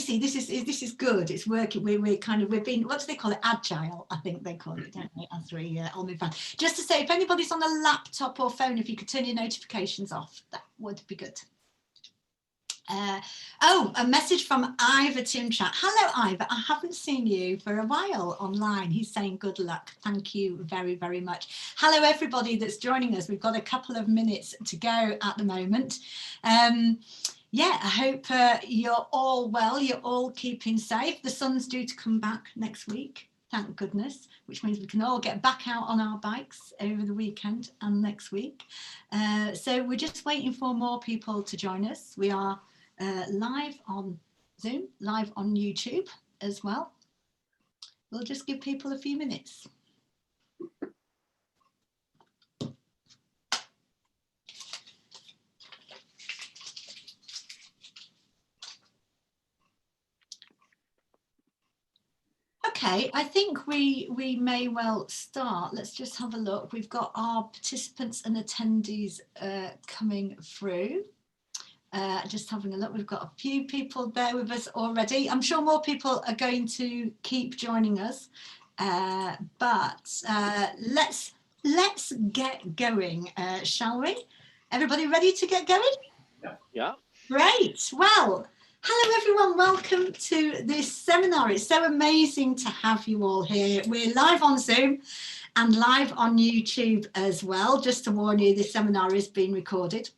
see, this is good. It's working. We've been, what do they call it? Agile, I think they call it, don't they? As we all move on. Just to say, if anybody's on a laptop or phone, if you could turn your notifications off, that would be good. Oh, a message from Ivor Timchat. Hello, Ivor. I haven't seen you for a while online. He's saying good luck. Thank you very, very much. Hello, everybody that's joining us. We've got a couple of minutes to go at the moment. Yeah, I hope you're all well. You're all keeping safe. The sun's due to come back next week, thank goodness, which means we can all get back out on our bikes over the weekend and next week. So we're just waiting for more people to join us. We are live on Zoom, live on YouTube as well. We'll just give people a few minutes. Okay, I think we may well start. Let's just have a look. We've got our participants and attendees coming through. Just having a look, we've got a few people there with us already. I'm sure more people are going to keep joining us, but let's get going, shall we? Everybody ready to get going? Yeah. Great. Well, hello everyone, welcome to this seminar. It's so amazing to have you all here. We're live on Zoom and live on YouTube as well. Just to warn you, this seminar is being recorded.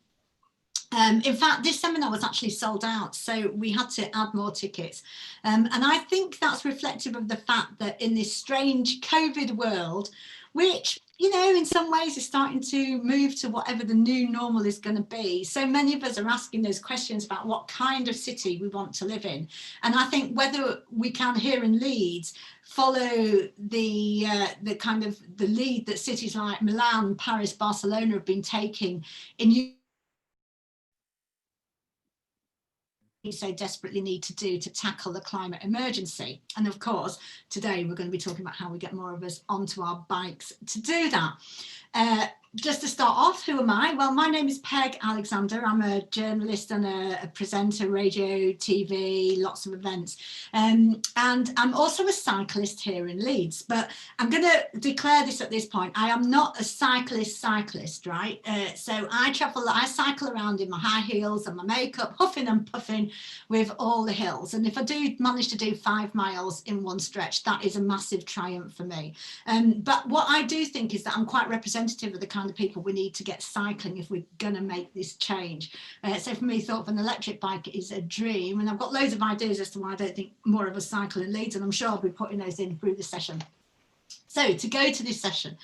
In fact, this seminar was actually sold out, so we had to add more tickets. And I think that's reflective of the fact that in this strange COVID world, which, you know, in some ways is starting to move to whatever the new normal is going to be. So many of us are asking those questions about what kind of city we want to live in. And I think whether we can here in Leeds follow the kind of the lead that cities like Milan, Paris, Barcelona have been taking in we so desperately need to do to tackle the climate emergency. And of course, today we're going to be talking about how we get more of us onto our bikes to do that. Just to start off, who am I? Well, my name is Peg Alexander. I'm a journalist and a presenter, radio, TV, lots of events. And I'm also a cyclist here in Leeds, but I'm going to declare this at this point. I am not a cyclist, right? So I cycle around in my high heels and my makeup, huffing and puffing with all the hills. And if I do manage to do 5 miles in one stretch, that is a massive triumph for me. But what I do think is that I'm quite representative of the kind of people we need to get cycling if we're going to make this change. So for me, thought of an electric bike is a dream, and I've got loads of ideas as to why I don't think more of us cycle in Leeds, and I'm sure I'll be putting those in through the session. So to go to this session,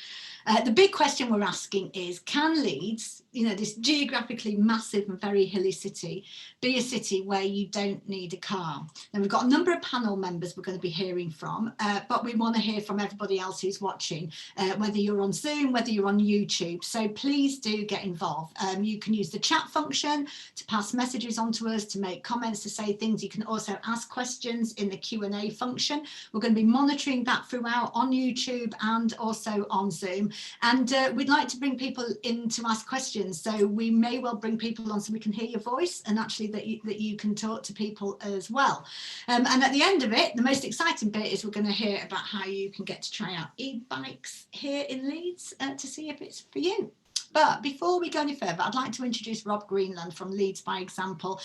the big question we're asking is, can Leeds, you know, this geographically massive and very hilly city, be a city where you don't need a car? And we've got a number of panel members we're going to be hearing from, but we want to hear from everybody else who's watching, whether you're on Zoom, whether you're on YouTube. So please do get involved. You can use the chat function to pass messages on to us, to make comments, to say things. You can also ask questions in the Q&A function. We're going to be monitoring that throughout on YouTube and also on Zoom. And we'd like to bring people in to ask questions. So we may well bring people on so we can hear your voice, and actually that you can talk to people as well. And at the end of it, the most exciting bit is we're going to hear about how you can get to try out e-bikes here in Leeds to see if it's for you. But before we go any further, I'd like to introduce Rob Greenland from Leeds By Example.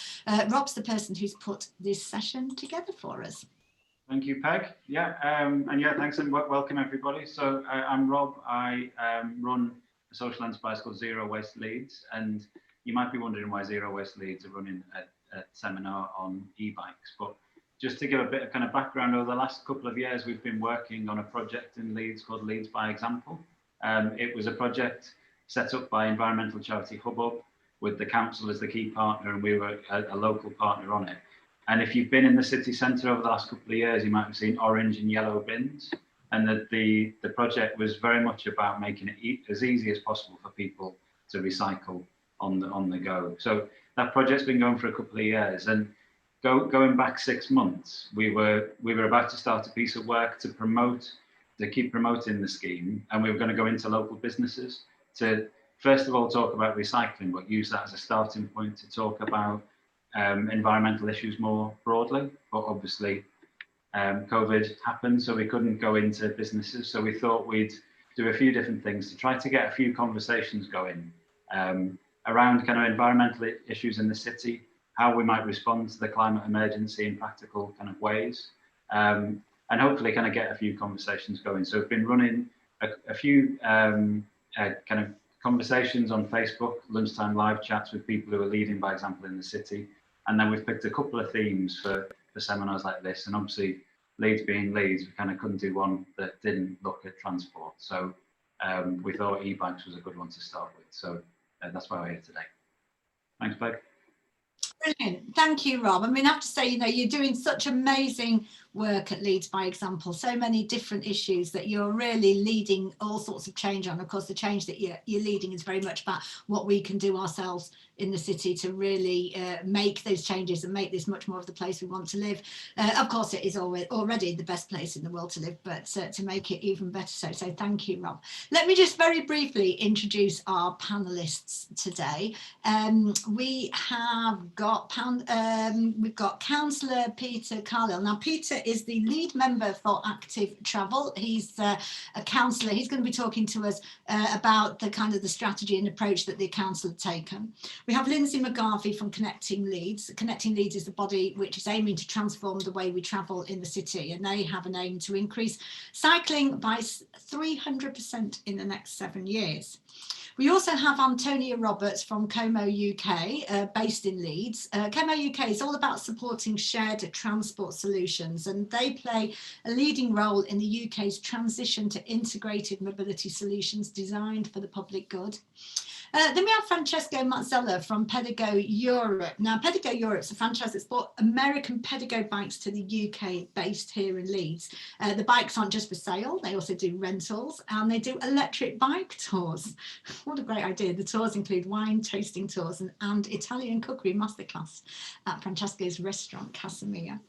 Rob's the person who's put this session together for us. Thank you, Peg. Yeah, and yeah, thanks and welcome everybody. So I'm Rob. I run a social enterprise called Zero Waste Leeds, and you might be wondering why Zero Waste Leeds are running a seminar on e-bikes. But just to give a bit of kind of background, over the last couple of years, we've been working on a project in Leeds called Leeds By Example. It was a project set up by environmental charity Hubbub, with the council as the key partner, and we were a local partner on it. And if you've been in the city centre over the last couple of years, you might have seen orange and yellow bins. And that the project was very much about making it as easy as possible for people to recycle on the go. So that project's been going for a couple of years, and going back 6 months, we were about to start a piece of work to keep promoting the scheme, and we were going to go into local businesses to first of all talk about recycling, but use that as a starting point to talk about environmental issues more broadly, but obviously COVID happened, so we couldn't go into businesses. So we thought we'd do a few different things to try to get a few conversations going around kind of environmental issues in the city, how we might respond to the climate emergency in practical kind of ways, and hopefully kind of get a few conversations going. So we've been running a few kind of conversations on Facebook, lunchtime live chats with people who are leading by example in the city. And then we've picked a couple of themes for seminars like this. And obviously, Leeds being Leeds, we kind of couldn't do one that didn't look at transport. So we thought e-bikes was a good one to start with. So that's why we're here today. Thanks, Peg. Brilliant. Thank you, Rob. I mean, I have to say, you know, you're doing such amazing work at Leeds by Example, so many different issues that you're really leading all sorts of change on. Of course, the change that you're leading is very much about what we can do ourselves in the city to really make those changes and make this much more of the place we want to live. Of course, it is already the best place in the world to live, but to make it even better so thank you, Rob. Let me just very briefly introduce our panelists today. We have got we've got Councillor Peter Carlisle. Now, Peter is the lead member for Active Travel. He's a councillor. He's going to be talking to us about the kind of the strategy and approach that the council have taken. We have Lindsay McGarvey from Connecting Leeds. Connecting Leeds is the body which is aiming to transform the way we travel in the city, and they have an aim to increase cycling by 300% in the next 7 years. We also have Antonia Roberts from Como UK, based in Leeds. Como UK is all about supporting shared transport solutions, and they play a leading role in the UK's transition to integrated mobility solutions designed for the public good. Then we have Francesco Mazzella from Pedigo Europe. Now, Pedigo Europe is a franchise that's brought American Pedigo bikes to the UK, based here in Leeds. The bikes aren't just for sale, they also do rentals, and they do electric bike tours. What a great idea. The tours include wine tasting tours and Italian cookery masterclass at Francesco's restaurant, Casamia.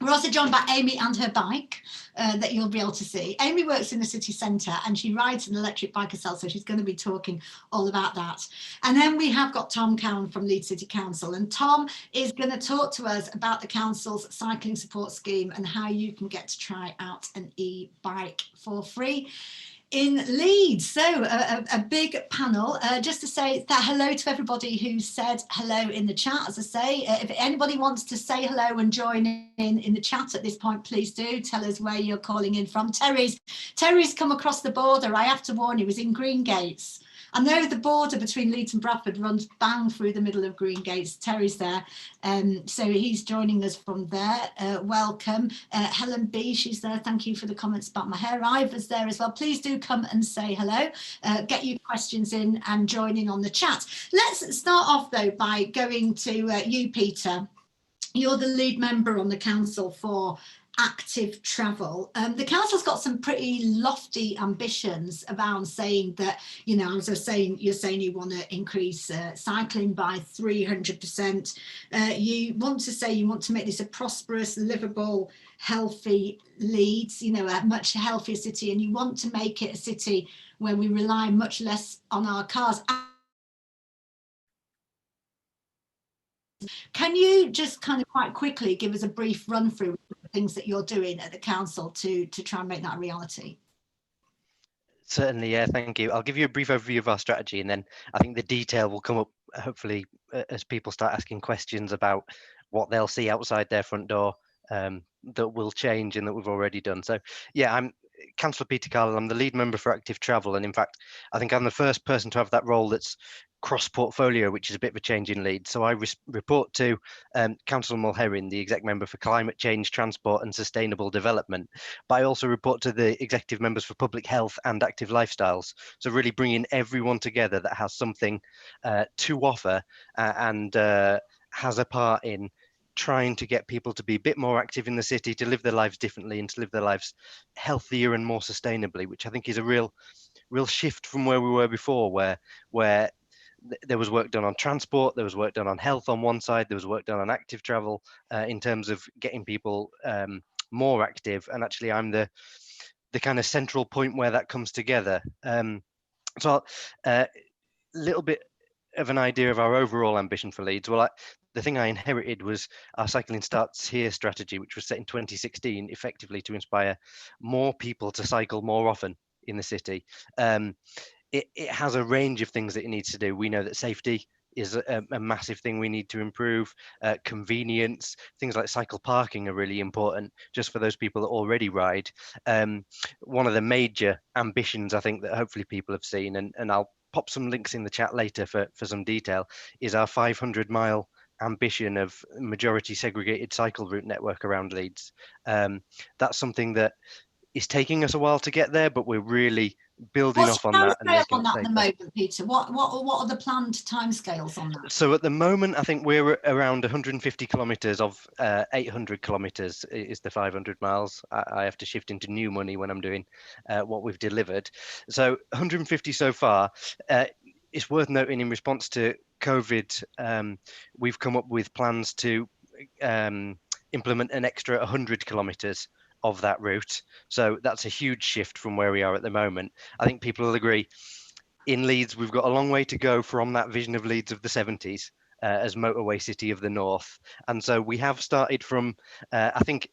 We're also joined by Amy and her bike that you'll be able to see. Amy works in the city centre and she rides an electric bike herself, so she's going to be talking all about that. And then we have got Tom Cowan from Leeds City Council, and Tom is going to talk to us about the council's cycling support scheme and how you can get to try out an e-bike for free in Leeds. So a big panel. Just to say that hello to everybody who said hello in the chat. As I say, if anybody wants to say hello and join in the chat at this point, please do tell us where you're calling in from. Terry's come across the border. I have to warn you, he's in Greengates. I know the border between Leeds and Bradford runs bang through the middle of Greengates. Terry's there, so he's joining us from there. Welcome. Helen B, she's there. Thank you for the comments about my hair. Ivor's there as well. Please do come and say hello. Get your questions in and join in on the chat. Let's start off though by going to you, Peter. You're the lead member on the council for Active Travel. The council's got some pretty lofty ambitions around saying that, you know, as I was saying, you're saying you want to increase cycling by 300%. You want to make this a prosperous, livable, healthy Leeds, you know, a much healthier city, and you want to make it a city where we rely much less on our cars. Can you just kind of quite quickly give us a brief run through the things that you're doing at the council to try and make that a reality? Certainly, yeah, thank you. I'll give you a brief overview of our strategy, and then I think the detail will come up hopefully as people start asking questions about what they'll see outside their front door that will change and that we've already done. So yeah, I'm Councillor Peter Carlisle. I'm the lead member for Active Travel, and in fact, I think I'm the first person to have that role that's cross-portfolio, which is a bit of a change in Leeds. So I report to Councillor Mulherin, the exec member for Climate Change, Transport and Sustainable Development, but I also report to the executive members for Public Health and Active Lifestyles. So really bringing everyone together that has something to offer and has a part in trying to get people to be a bit more active in the city, to live their lives differently and to live their lives healthier and more sustainably, which I think is a real shift from where we were before, where there was work done on transport, there was work done on health on one side, there was work done on active travel in terms of getting people more active, and actually I'm the kind of central point where that comes together. So a little bit of an idea of our overall ambition for Leeds. Well, the thing I inherited was our Cycling Starts Here strategy, which was set in 2016, effectively to inspire more people to cycle more often in the city. It has a range of things that it needs to do. We know that safety is a massive thing we need to improve. Convenience, things like cycle parking are really important just for those people that already ride. One of the major ambitions, I think, that hopefully people have seen, and I'll pop some links in the chat later for some detail, is our 500-mile ambition of majority segregated cycle route network around Leeds. That's something that is taking us a while to get there, but we're really building What's off on your that and timescale making on it that at the safer. moment, Peter? What are the planned timescales on that? So at the moment, I think we're around 150 kilometers of 800 kilometers is the 500 miles. I have to shift into new money when I'm doing what we've delivered. So 150 so far. It's worth noting, in response to COVID, we've come up with plans to implement an extra 100 kilometers of that route. So that's a huge shift from where we are at the moment. I think people will agree, in Leeds, we've got a long way to go from that vision of Leeds of the 70s as motorway city of the north. And so we have started from, I think,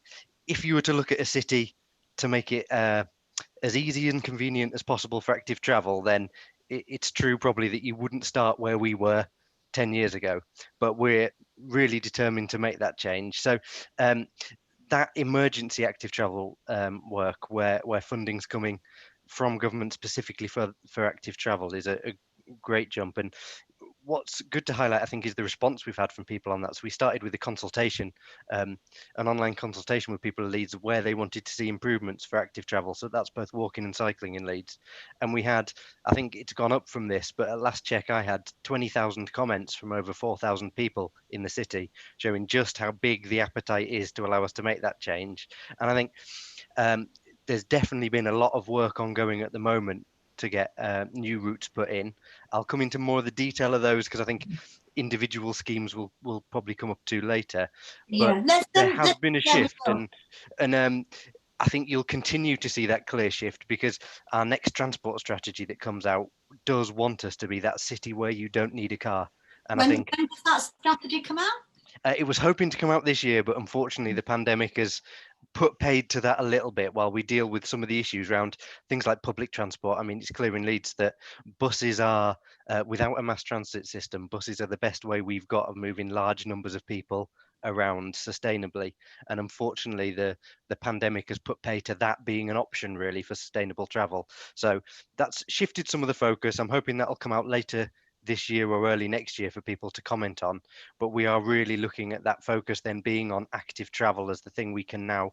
if you were to look at a city to make it as easy and convenient as possible for active travel, then it's true probably that you wouldn't start where we were 10 years ago, but we're really determined to make that change. So that emergency active travel work, where funding's coming from government specifically for active travel, is a great jump. And what's good to highlight, I think, is the response we've had from people on that. So we started with a consultation, an online consultation with people in Leeds where they wanted to see improvements for active travel. So that's both walking and cycling in Leeds. And we had, I think it's gone up from this, but at last check I had 20,000 comments from over 4,000 people in the city, showing just how big the appetite is to allow us to make that change. And I think there's definitely been a lot of work ongoing at the moment to get new routes put in. I'll come into more of the detail of those because I think individual schemes will probably come up to later. But Yeah, there has been a shift, and I think you'll continue to see that clear shift, because our next transport strategy that comes out does want us to be that city where you don't need a car. And when I think does that strategy come out? it was hoping to come out this year, but unfortunately the pandemic has put paid to that a little bit while we deal with some of the issues around things like public transport. I mean, it's clear in Leeds that buses are, without a mass transit system, buses are the best way we've got of moving large numbers of people around sustainably. And unfortunately, the pandemic has put pay to that being an option really for sustainable travel. So that's shifted some of the focus. I'm hoping that'll come out later this year or early next year for people to comment on, but we are really looking at that focus then being on active travel as the thing we can now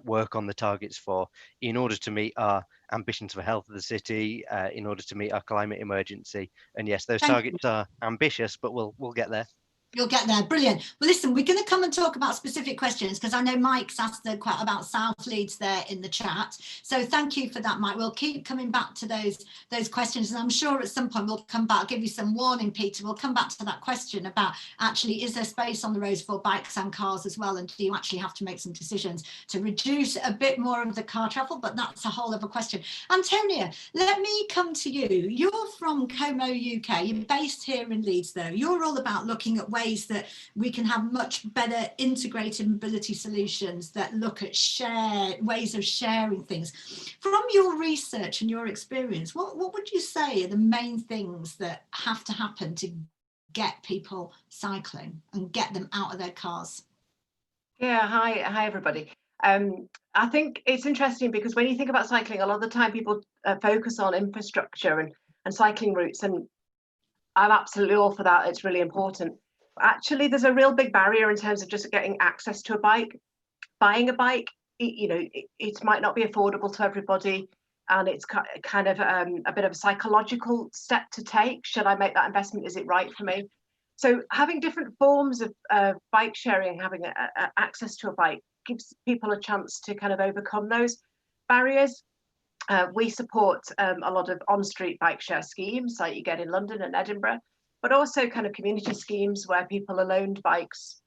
work on the targets for, in order to meet our ambitions for health of the city, in order to meet our climate emergency. And yes, those targets are ambitious, but we'll get there. You'll get there. Brilliant. Well, listen, we're going to come and talk about specific questions, because I know Mike's asked quite about South Leeds there in the chat. So thank you for that, Mike. We'll keep coming back to those questions, and I'm sure at some point we'll come back. I'll give you some warning, Peter. We'll come back to that question about actually, is there space on the roads for bikes and cars as well, and do you actually have to make some decisions to reduce a bit more of the car travel? But that's a whole other question. Antonia, let me come to you. You're from Como, UK. You're based here in Leeds, though. You're all about looking at ways that we can have much better integrated mobility solutions that look at ways of sharing things. From your research and your experience, what would you say are the main things that have to happen to get people cycling and get them out of their cars? Yeah, hi everybody. I think it's interesting because when you think about cycling, a lot of the time people focus on infrastructure and cycling routes, and I'm absolutely all for that. It's really important. Actually, there's a real big barrier in terms of just getting access to a bike. Buying a bike, it might not be affordable to everybody, and it's kind of a bit of a psychological step to take. Should I make that investment? Is it right for me? So having different forms of bike sharing, having access to a bike, gives people a chance to kind of overcome those barriers. We support a lot of on-street bike share schemes like you get in London and Edinburgh, but also kind of community schemes where people are loaned bikes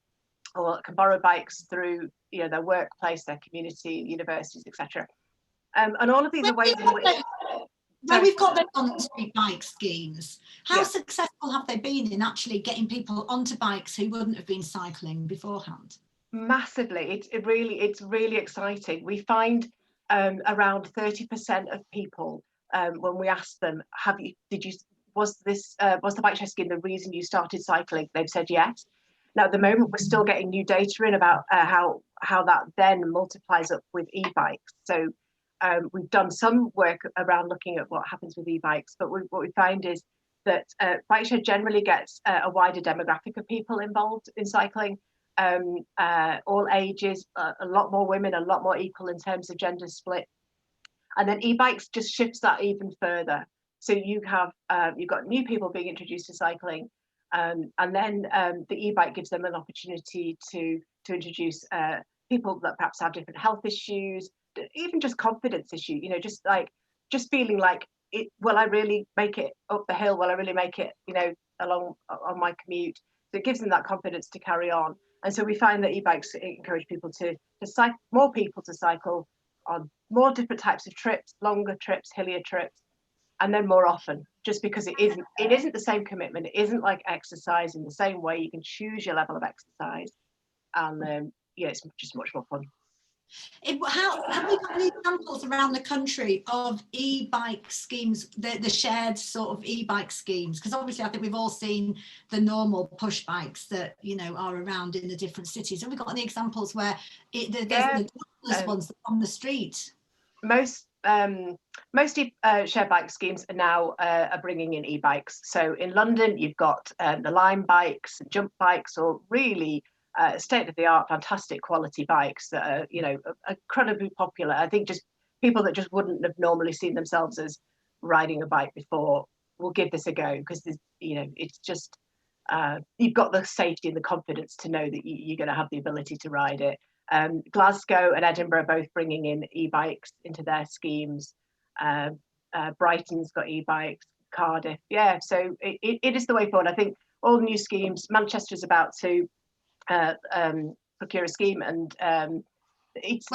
or can borrow bikes through their workplace, their community, universities, etc. And all of these are ways in which Where we've got the on-street bike schemes, how Yeah. successful have they been in actually getting people onto bikes who wouldn't have been cycling beforehand? Massively. It's really exciting. We find around 30% of people, when we ask them, was the bike share scheme the reason you started cycling? They've said yes. Now at the moment we're still getting new data in about how that then multiplies up with e-bikes. So we've done some work around looking at what happens with e-bikes, but what we find is that bike share generally gets a wider demographic of people involved in cycling. All ages, a lot more women, a lot more equal in terms of gender split. And then e-bikes just shifts that even further. So you've got new people being introduced to cycling, and then the e-bike gives them an opportunity to introduce people that perhaps have different health issues, even just confidence issue. You know, just feeling like, will I really make it up the hill? Will I really make it? You know, along on my commute. So it gives them that confidence to carry on. And so we find that e-bikes encourage people to cycle, more people to cycle on more different types of trips, longer trips, hillier trips, and then more often, just because it isn't the same commitment. It isn't like exercise in the same way. You can choose your level of exercise, and yeah, it's just much more fun. Have we got any examples around the country of e-bike schemes, the shared sort of e-bike schemes? Because obviously I think we've all seen the normal push bikes that, you know, are around in the different cities. Have we got any examples where there's the ones on the street? Most shared bike schemes are now are bringing in e-bikes. So in London, you've got the Lime bikes, jump bikes, or really state-of-the-art, fantastic quality bikes that are, you know, incredibly popular. I think just people that just wouldn't have normally seen themselves as riding a bike before will give this a go, because, you know, it's just you've got the safety and the confidence to know that you're going to have the ability to ride it. Glasgow and Edinburgh are both bringing in e-bikes into their schemes. Brighton's got e-bikes, Cardiff, yeah. So it is the way forward. I think all new schemes. Manchester's about to procure a scheme, and it's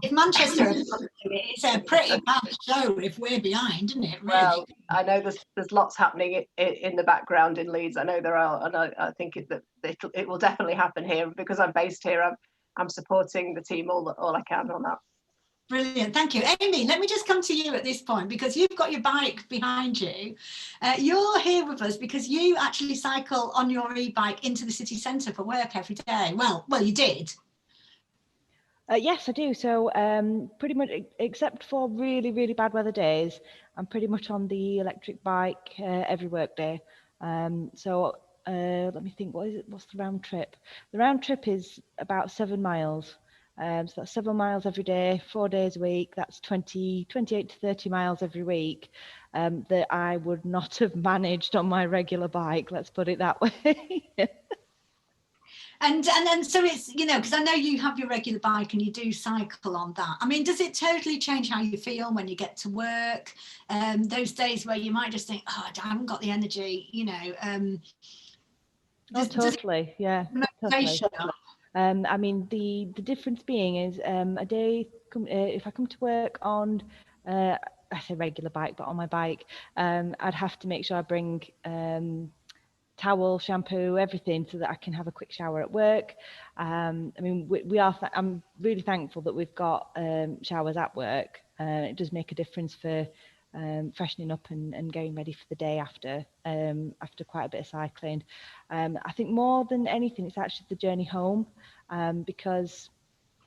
if Manchester it's a pretty bad show if we're behind, isn't it? Really? Well, I know there's lots happening in the background in Leeds. I know there are, and I think it will definitely happen here, because I'm based here. I'm supporting the team all I can on that. Brilliant, thank you. Amy, let me just come to you at this point, because you've got your bike behind you. You're here with us because you actually cycle on your e-bike into the city centre for work every day. Well, you did. Yes, I do. So pretty much, except for really, really bad weather days, I'm pretty much on the electric bike every work day. So let me think, what's the round trip? The round trip is about 7 miles. So that's 7 miles every day, 4 days a week. That's 28 to 30 miles every week that I would not have managed on my regular bike. Let's put it that way. And then so it's, you know, because I know you have your regular bike and you do cycle on that. I mean, does it totally change how you feel when you get to work? Those days where you might just think, oh, I haven't got the energy, you know. Totally, yeah. Totally. I mean, the difference being is a day, if I come to work on, I say regular bike, but on my bike, I'd have to make sure I bring towel, shampoo, everything, so that I can have a quick shower at work. I mean, I'm really thankful that we've got showers at work. It does make a difference for freshening up and getting ready for the day after quite a bit of cycling. I think more than anything, it's actually the journey home, because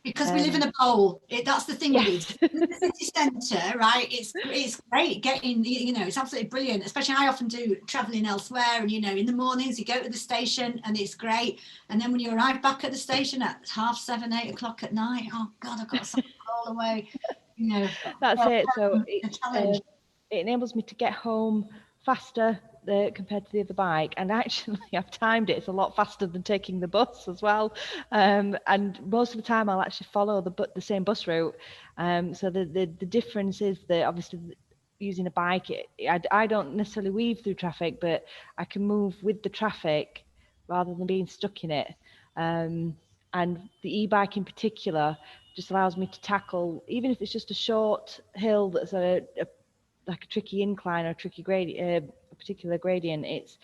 we live in a bowl. That's the thing. Yes. In the city centre, right? It's great getting, you know, it's absolutely brilliant. Especially I often do travelling elsewhere, and you know, in the mornings you go to the station and it's great, and then when you arrive back at the station at 7:30, 8 o'clock at night, oh God, I've got to cycle all the way. You know, that's it. So it enables me to get home faster compared to the other bike, and actually I've timed it. It's a lot faster than taking the bus as well, and most of the time I'll actually follow the same bus route. So the difference is that obviously using a bike, I don't necessarily weave through traffic, but I can move with the traffic rather than being stuck in it. And the e-bike in particular, just allows me to tackle, even if it's just a short hill that's like a tricky incline or a tricky gradient, a particular gradient. It's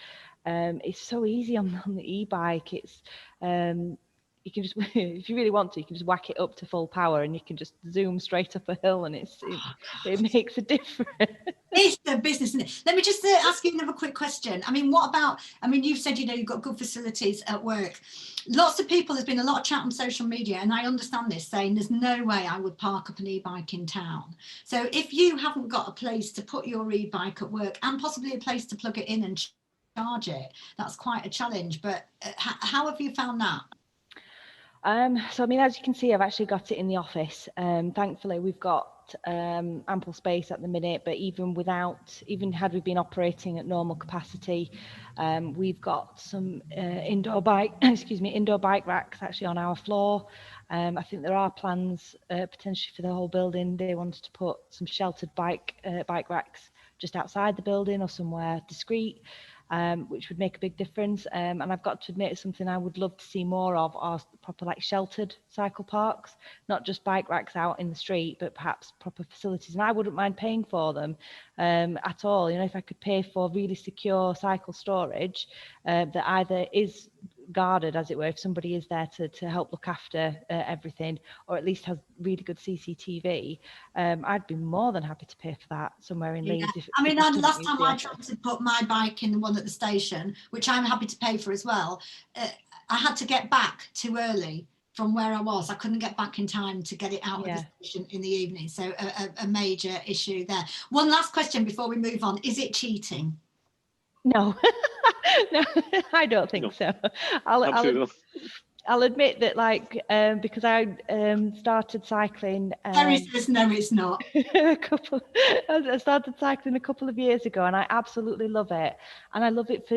so easy on the e-bike. It's you can just, if you really want to, you can just whack it up to full power and you can just zoom straight up a hill, and it makes a difference. It's the business, isn't it? Let me just ask you another quick question. I mean, what about, I mean, you've said, you know, you've got good facilities at work. Lots of people, there's been a lot of chat on social media, and I understand this, saying there's no way I would park up an e-bike in town. So if you haven't got a place to put your e-bike at work and possibly a place to plug it in and charge it, that's quite a challenge. But how have you found that? So, I mean, as you can see, I've actually got it in the office. Thankfully, we've got ample space at the minute, but even had we been operating at normal capacity, we've got some indoor bike racks actually on our floor. I think there are plans potentially for the whole building. They wanted to put some sheltered bike racks just outside the building or somewhere discreet. Which would make a big difference. And I've got to admit, it's something I would love to see more of, are proper like sheltered cycle parks, not just bike racks out in the street, but perhaps proper facilities. And I wouldn't mind paying for them at all. You know, if I could pay for really secure cycle storage that either is guarded, as it were, if somebody is there to help look after everything, or at least has really good CCTV, I'd be more than happy to pay for that somewhere in Leeds. Yeah. I mean, last time I tried to put my bike in the one at the station, which I'm happy to pay for as well, I had to get back too early from where I was. I couldn't get back in time to get it out of the station in the evening. So a major issue there. One last question before we move on. Is it cheating? No, no, I don't think so. I'll admit that, like, because I started cycling. Terry says no, it's not. I started cycling a couple of years ago, and I absolutely love it. And I love it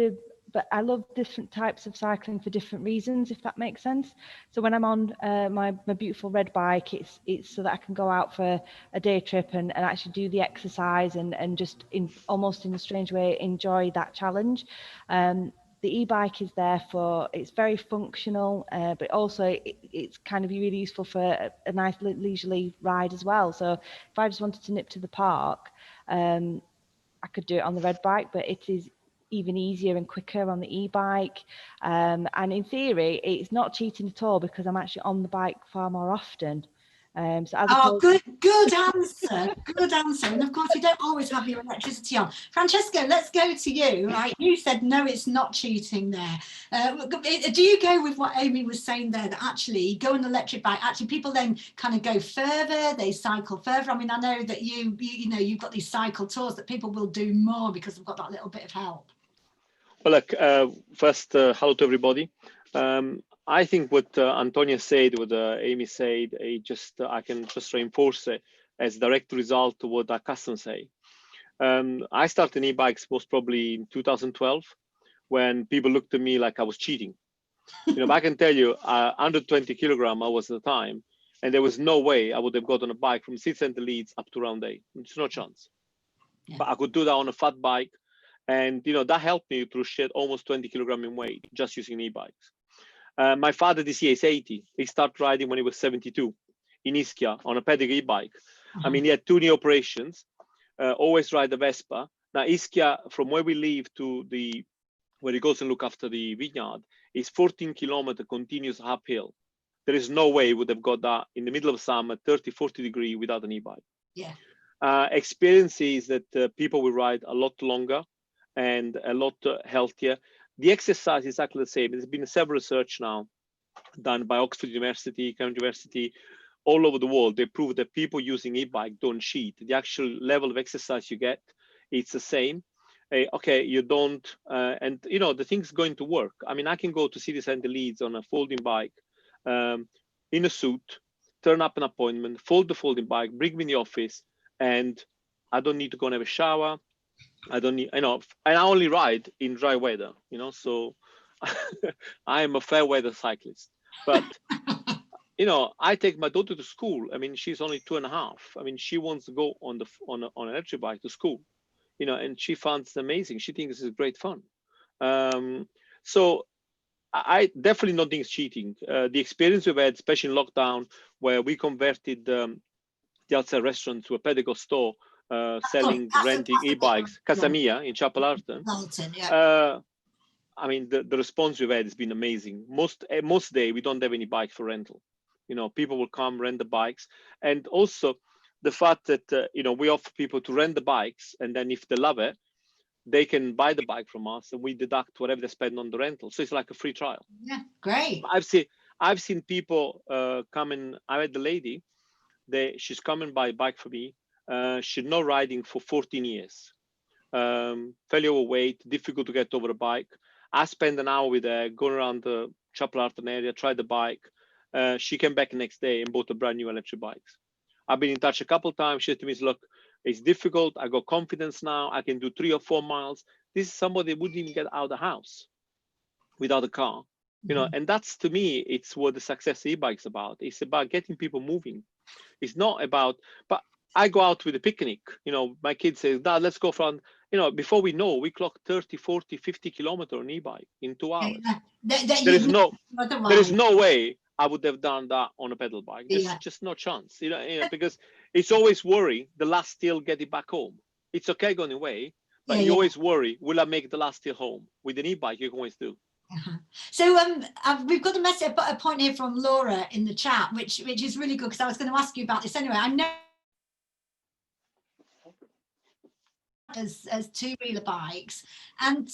but I love different types of cycling for different reasons, if that makes sense. So when I'm on my beautiful red bike, it's so that I can go out for a day trip and actually do the exercise and just almost in a strange way enjoy that challenge. The e-bike is there it's very functional, but also it's kind of really useful for a nice leisurely ride as well. So if I just wanted to nip to the park, I could do it on the red bike, but it is even easier and quicker on the e-bike. And in theory, it's not cheating at all because I'm actually on the bike far more often. Good answer. Good answer. And of course, you don't always have your electricity on. Francesco, let's go to you. Right? You said no, it's not cheating there. Do you go with what Amy was saying there, that actually go on an electric bike, actually people then kind of go further, they cycle further? I mean, I know that you've got these cycle tours that people will do more because they've got that little bit of help. Well, look, first, hello to everybody. I think what Antonia said, what Amy said, I can just reinforce it as a direct result to what our customers say. I started e-bikes most probably in 2012, when people looked at me like I was cheating. You know, but I can tell you, 120 kilogram I was at the time, and there was no way I would have got on a bike from city centre Leeds up to Round A. There's no chance. Yeah. But I could do that on a fat bike, and you know that helped me to shed almost 20 kilogram in weight just using e-bikes. My father this year is 80. He started riding when he was 72 in Ischia on a pedigree e-bike. I mean, he had 2 knee operations, always ride the Vespa. Now, Ischia, from where we live to where he goes and look after the vineyard, is 14 kilometer continuous uphill. There is no way he would have got that in the middle of summer, 30, 40 degree without an e-bike. Yeah. Experience is that people will ride a lot longer and a lot healthier. The exercise is exactly the same. There's been several research now done by Oxford University, Cambridge University, all over the world. They prove that people using e-bike don't cheat. The actual level of exercise you get, it's the same. Okay, you don't, and you know, the thing's going to work. I mean, I can go to city centre Leeds on a folding bike, in a suit, turn up an appointment, fold the folding bike, bring me in the office, and I don't need to go and have a shower. I don't need, you know, and I only ride in dry weather, you know, so I am a fair weather cyclist. But, you know, I take my daughter to school. I mean, she's only 2.5. I mean, she wants to go on an electric bike to school, you know, and she finds it amazing. She thinks this is great fun. So I definitely not think it's cheating. The experience we've had, especially in lockdown, where we converted the outside restaurant to a pedicle store, selling, renting e-bikes, Casamia in Chapel Arton. I mean, the response we've had has been amazing. Most day we don't have any bike for rental. You know, people will come rent the bikes, and also the fact that you know, we offer people to rent the bikes, and then if they love it, they can buy the bike from us, and we deduct whatever they spend on the rental. So it's like a free trial. Yeah, great. I've seen people come in. I had the lady. She's coming by bike for me. She's not riding for 14 years. Fairly overweight, difficult to get over a bike. I spent an hour with her, going around the Chapel Arton area, tried the bike. She came back the next day and bought a brand new electric bikes. I've been in touch a couple of times. She said to me, look, it's difficult. I got confidence now. I can do 3 or 4 miles. This is somebody who wouldn't even get out of the house without a car. You know, and that's, to me, it's what the success e-bike's about. It's about getting people moving. It's not about, but I go out with a picnic. You know, my kid says, Dad, let's go from, you know, before we know, we clock 30, 40, 50 kilometers on e-bike in 2 hours. There is no way I would have done that on a pedal bike. There's just no chance, you know, because it's always worry the last hill getting back home. It's okay going away, but you always worry, will I make the last hill home? With an e-bike, you can always do. So we've got a message, a point here from Laura in the chat, which is really good, because I was going to ask you about this anyway. I know as 2-wheeler bikes, and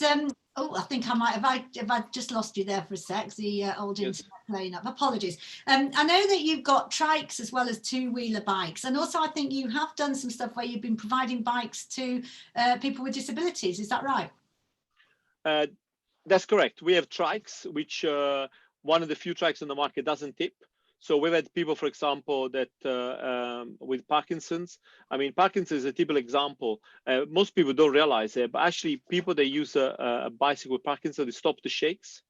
I think I might have I just lost you there for a sec. The old internet playing up. Apologies. I know that you've got trikes as well as 2-wheeler bikes, and also I think you have done some stuff where you've been providing bikes to people with disabilities. Is that right? That's correct. We have trikes, which one of the few trikes on the market doesn't tip. So we've had people, for example, that with Parkinson's. I mean, Parkinson's is a typical example. Most people don't realize it, but actually people that use a bicycle with Parkinson's, they stop the shakes.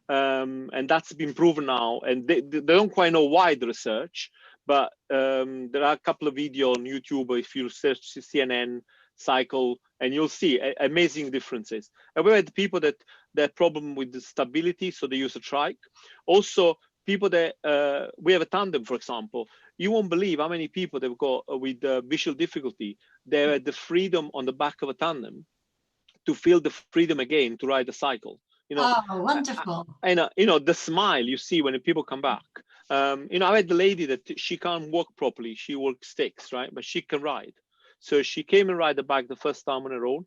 And that's been proven now. And they don't quite know why, the research, but there are a couple of videos on YouTube. If you search CNN cycle, and you'll see amazing differences. And we had people that problem with the stability, so they use a trike. Also, people that we have a tandem, for example. You won't believe how many people they've got with visual difficulty. They had the freedom on the back of a tandem to feel the freedom again to ride a cycle. You know, oh, wonderful. And you know, the smile you see when people come back. You know, I had the lady that she can't walk properly. She works sticks, right? But she can ride. So she came and ride the bike the first time on her own,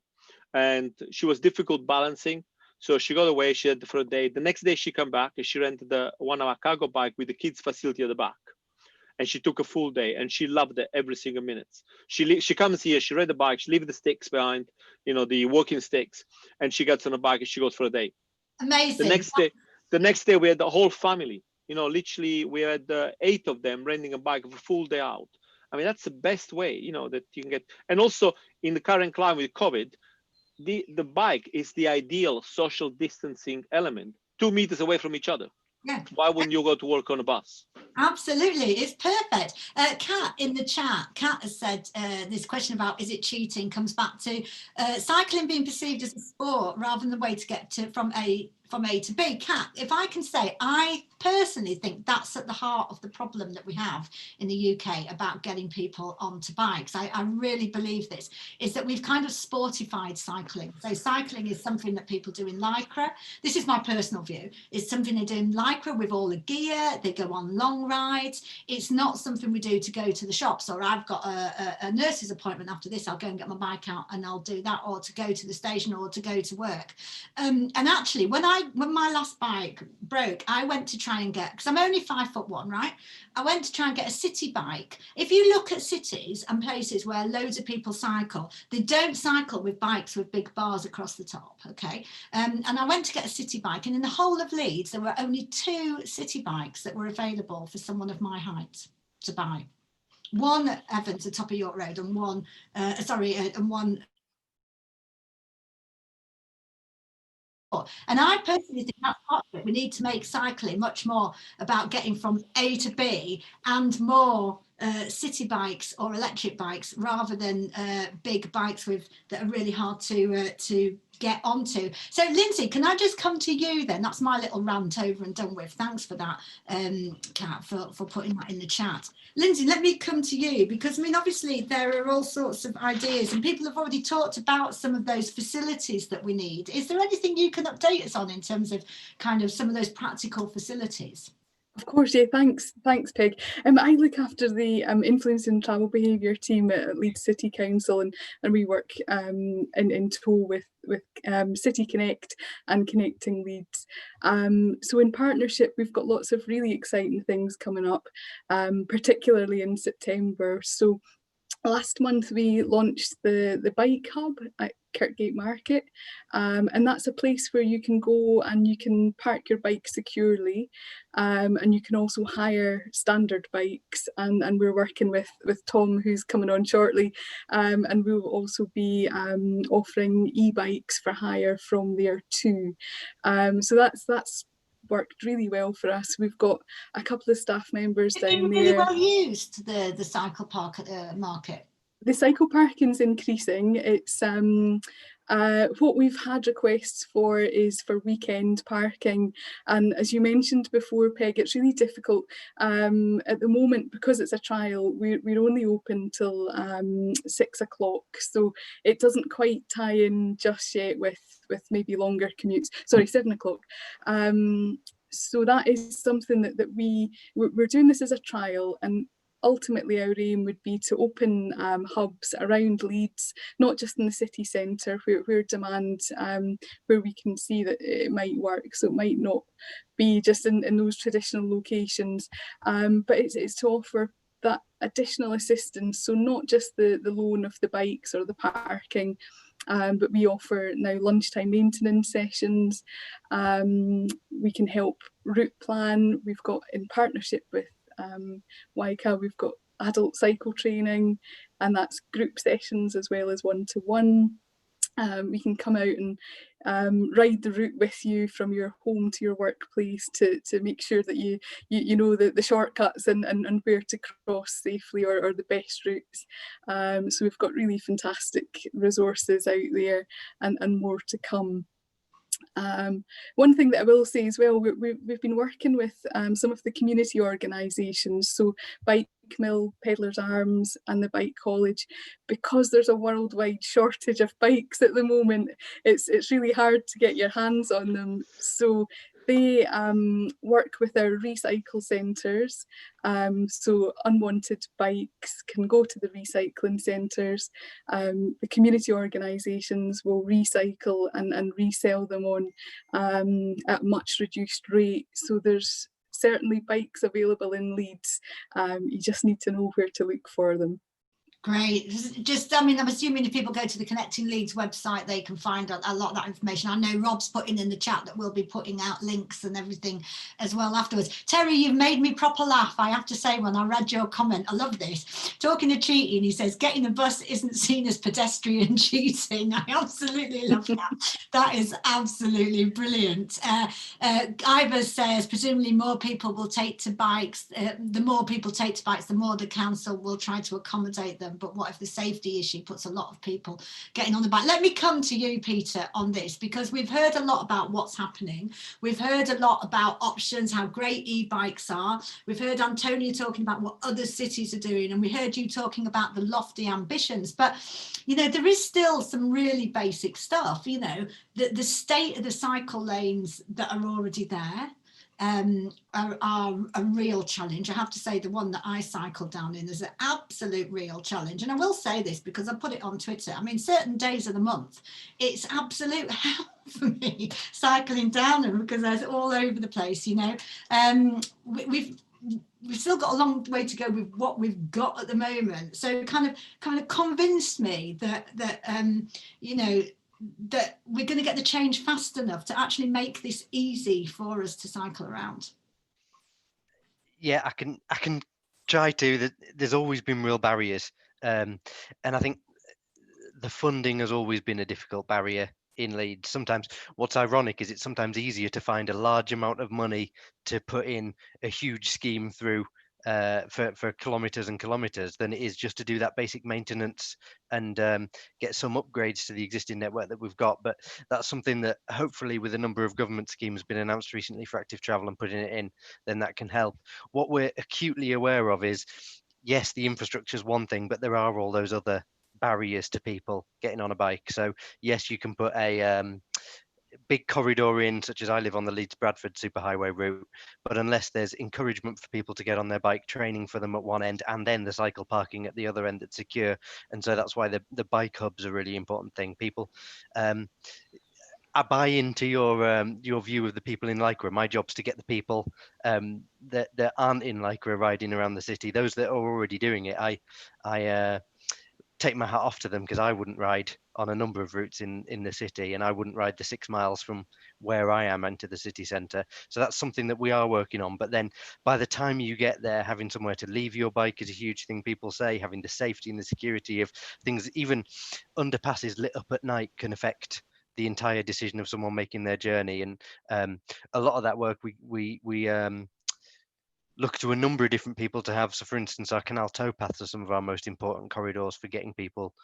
and she was difficult balancing. So she got away. She had the first day. The next day she came back and she rented one of our cargo bike with the kids facility at the back, and she took a full day and she loved it every single minute. She comes here, she ride the bike, she leaves the sticks behind, you know, the walking sticks, and she gets on the bike and she goes for a day. Amazing. The next day we had the whole family. You know, literally we had 8 of them renting a bike for a full day out. I mean, that's the best way, you know, that you can get. And also in the current climate with COVID, the bike is the ideal social distancing element, 2 meters away from each other. Yeah. Why wouldn't you go to work on a bus? Absolutely, it's perfect. Kat in the chat, Kat has said this question about is it cheating comes back to cycling being perceived as a sport rather than the way to get to from A to B. Kat, if I can say, I personally think that's at the heart of the problem that we have in the UK about getting people onto bikes. I really believe this, is that we've kind of sportified cycling. So cycling is something that people do in Lycra. This is my personal view. It's something they do in Lycra with all the gear. They go on long rides. It's not something we do to go to the shops, or I've got a nurse's appointment after this, I'll go and get my bike out and I'll do that, or to go to the station or to go to work. And actually, when my last bike broke, I went to try and get, because I'm only 5'1", right? I went to try and get a city bike. If you look at cities and places where loads of people cycle, they don't cycle with bikes with big bars across the top, okay? And I went to get a city bike, and in the whole of Leeds, there were only 2 city bikes that were available for someone of my height to buy. One at Evans, the top of York Road, and one, and one. And I personally think that's part of it. We need to make cycling much more about getting from A to B and more city bikes or electric bikes rather than big bikes that are really hard to get onto. So Lindsay, can I just come to you then? That's my little rant over and done with. Thanks for that, Kat, for putting that in the chat. Lindsay, let me come to you, because I mean, obviously there are all sorts of ideas and people have already talked about some of those facilities that we need. Is there anything you can update us on in terms of kind of some of those practical facilities? Of course, yeah, thanks, Peg. I look after the influence and travel behaviour team at Leeds City Council, and we work in tow with City Connect and Connecting Leeds. So in partnership, we've got lots of really exciting things coming up, particularly in September. So last month we launched the bike hub at Kirkgate Market, and that's a place where you can go and you can park your bike securely, and you can also hire standard bikes, and we're working with Tom, who's coming on shortly, and we'll also be offering e-bikes for hire from there too. So that's worked really well for us. We've got a couple of staff members down there. Really well used, the cycle park at the market. The cycle parking's increasing. It's what we've had requests for is for weekend parking, and as you mentioned before, Peg, it's really difficult at the moment because it's a trial. We're only open till 6 o'clock, so it doesn't quite tie in just yet with maybe longer commutes. Sorry, 7 o'clock. So that is something that we're doing this as a trial, and ultimately our aim would be to open hubs around Leeds, not just in the city centre where demand, where we can see that it might work. So it might not be just in those traditional locations, but it's to offer that additional assistance. So not just the loan of the bikes or the parking, but we offer now lunchtime maintenance sessions. We can help route plan. We've got, in partnership with WICA, we've got adult cycle training, and that's group sessions as well as one-to-one. We can come out and ride the route with you from your home to your workplace to make sure that you know the shortcuts and where to cross safely, or the best routes. So we've got really fantastic resources out there, and more to come. One thing that I will say as well, we've been working with some of the community organisations, so Bike Mill, Pedlar's Arms and the Bike College, because there's a worldwide shortage of bikes at the moment. It's really hard to get your hands on them, so they work with our recycle centres, so unwanted bikes can go to the recycling centres. The community organisations will recycle and resell them on at much reduced rate. So there's certainly bikes available in Leeds. You just need to know where to look for them. Great. Just, I mean, I'm assuming if people go to the Connecting Leeds website, they can find a lot of that information. I know Rob's putting in the chat that we'll be putting out links and everything as well afterwards. Terry, you've made me proper laugh, I have to say, when I read your comment. I love this. Talking of cheating, he says, getting a bus isn't seen as pedestrian cheating. I absolutely love that. That is absolutely brilliant. Ivor says, presumably more people will take to bikes. The more people take to bikes, the more the council will try to accommodate them. But what if the safety issue puts a lot of people getting on the bike? Let me come to you, Peter, on this, because we've heard a lot about what's happening. We've heard a lot about options, how great e-bikes are. We've heard Antonia talking about what other cities are doing, and we heard you talking about the lofty ambitions. But, you know, there is still some really basic stuff, you know, the state of the cycle lanes that are already there. Are a real challenge. I have to say the one that I cycled down in is an absolute real challenge. And I will say this because I put it on Twitter. I mean, certain days of the month, it's absolute hell for me cycling down them because they're all over the place, you know. We've still got a long way to go with what we've got at the moment. So kind of convinced me that you know, that we're going to get the change fast enough to actually make this easy for us to cycle around. Yeah, I can try to. There's always been real barriers, and I think the funding has always been a difficult barrier in Leeds. Sometimes what's ironic is it's sometimes easier to find a large amount of money to put in a huge scheme through for kilometers and kilometers than it is just to do that basic maintenance and get some upgrades to the existing network that we've got. But that's something that hopefully, with a number of government schemes been announced recently for active travel and putting it in, then that can help. What we're acutely aware of is, yes, the infrastructure is one thing, but there are all those other barriers to people getting on a bike. So yes, you can put a big corridor in, such as I live on the Leeds Bradford superhighway route, but unless there's encouragement for people to get on their bike, training for them at one end, and then the cycle parking at the other end that's secure. And so that's why the bike hubs are a really important thing. People, I buy into your view of the people in Lycra. My job's to get the people that aren't in Lycra riding around the city. Those that are already doing it, I take my hat off to them, because I wouldn't ride on a number of routes in the city, and I wouldn't ride the 6 miles from where I am into the city centre. So that's something that we are working on. But then by the time you get there, having somewhere to leave your bike is a huge thing. People say having the safety and the security of things, even underpasses lit up at night, can affect the entire decision of someone making their journey. And a lot of that work we look to a number of different people to have. So for instance, our canal towpaths are some of our most important corridors for getting people.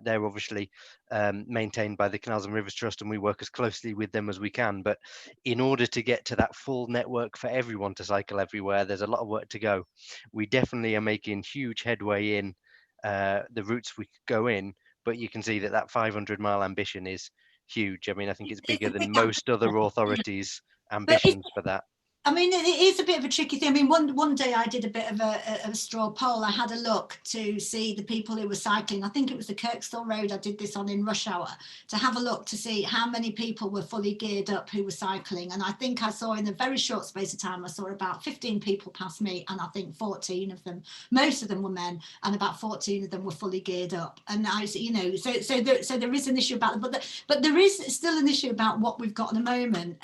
They're obviously maintained by the Canals and Rivers Trust, and we work as closely with them as we can. But in order to get to that full network for everyone to cycle everywhere, there's a lot of work to go. We definitely are making huge headway in the routes we could go in, but you can see that 500-mile ambition is huge. I mean, I think it's bigger than most other authorities' ambitions for that. I mean, it is a bit of a tricky thing. I mean, one day I did a bit of a straw poll. I had a look to see the people who were cycling. I think it was the Kirkstall Road I did this on in rush hour, to have a look to see how many people were fully geared up who were cycling. And I think I saw, in a very short space of time, I saw about 15 people pass me, and I think 14 of them, most of them were men, and about 14 of them were fully geared up. And I, you know, so there is an issue about it, but there is still an issue about what we've got at the moment.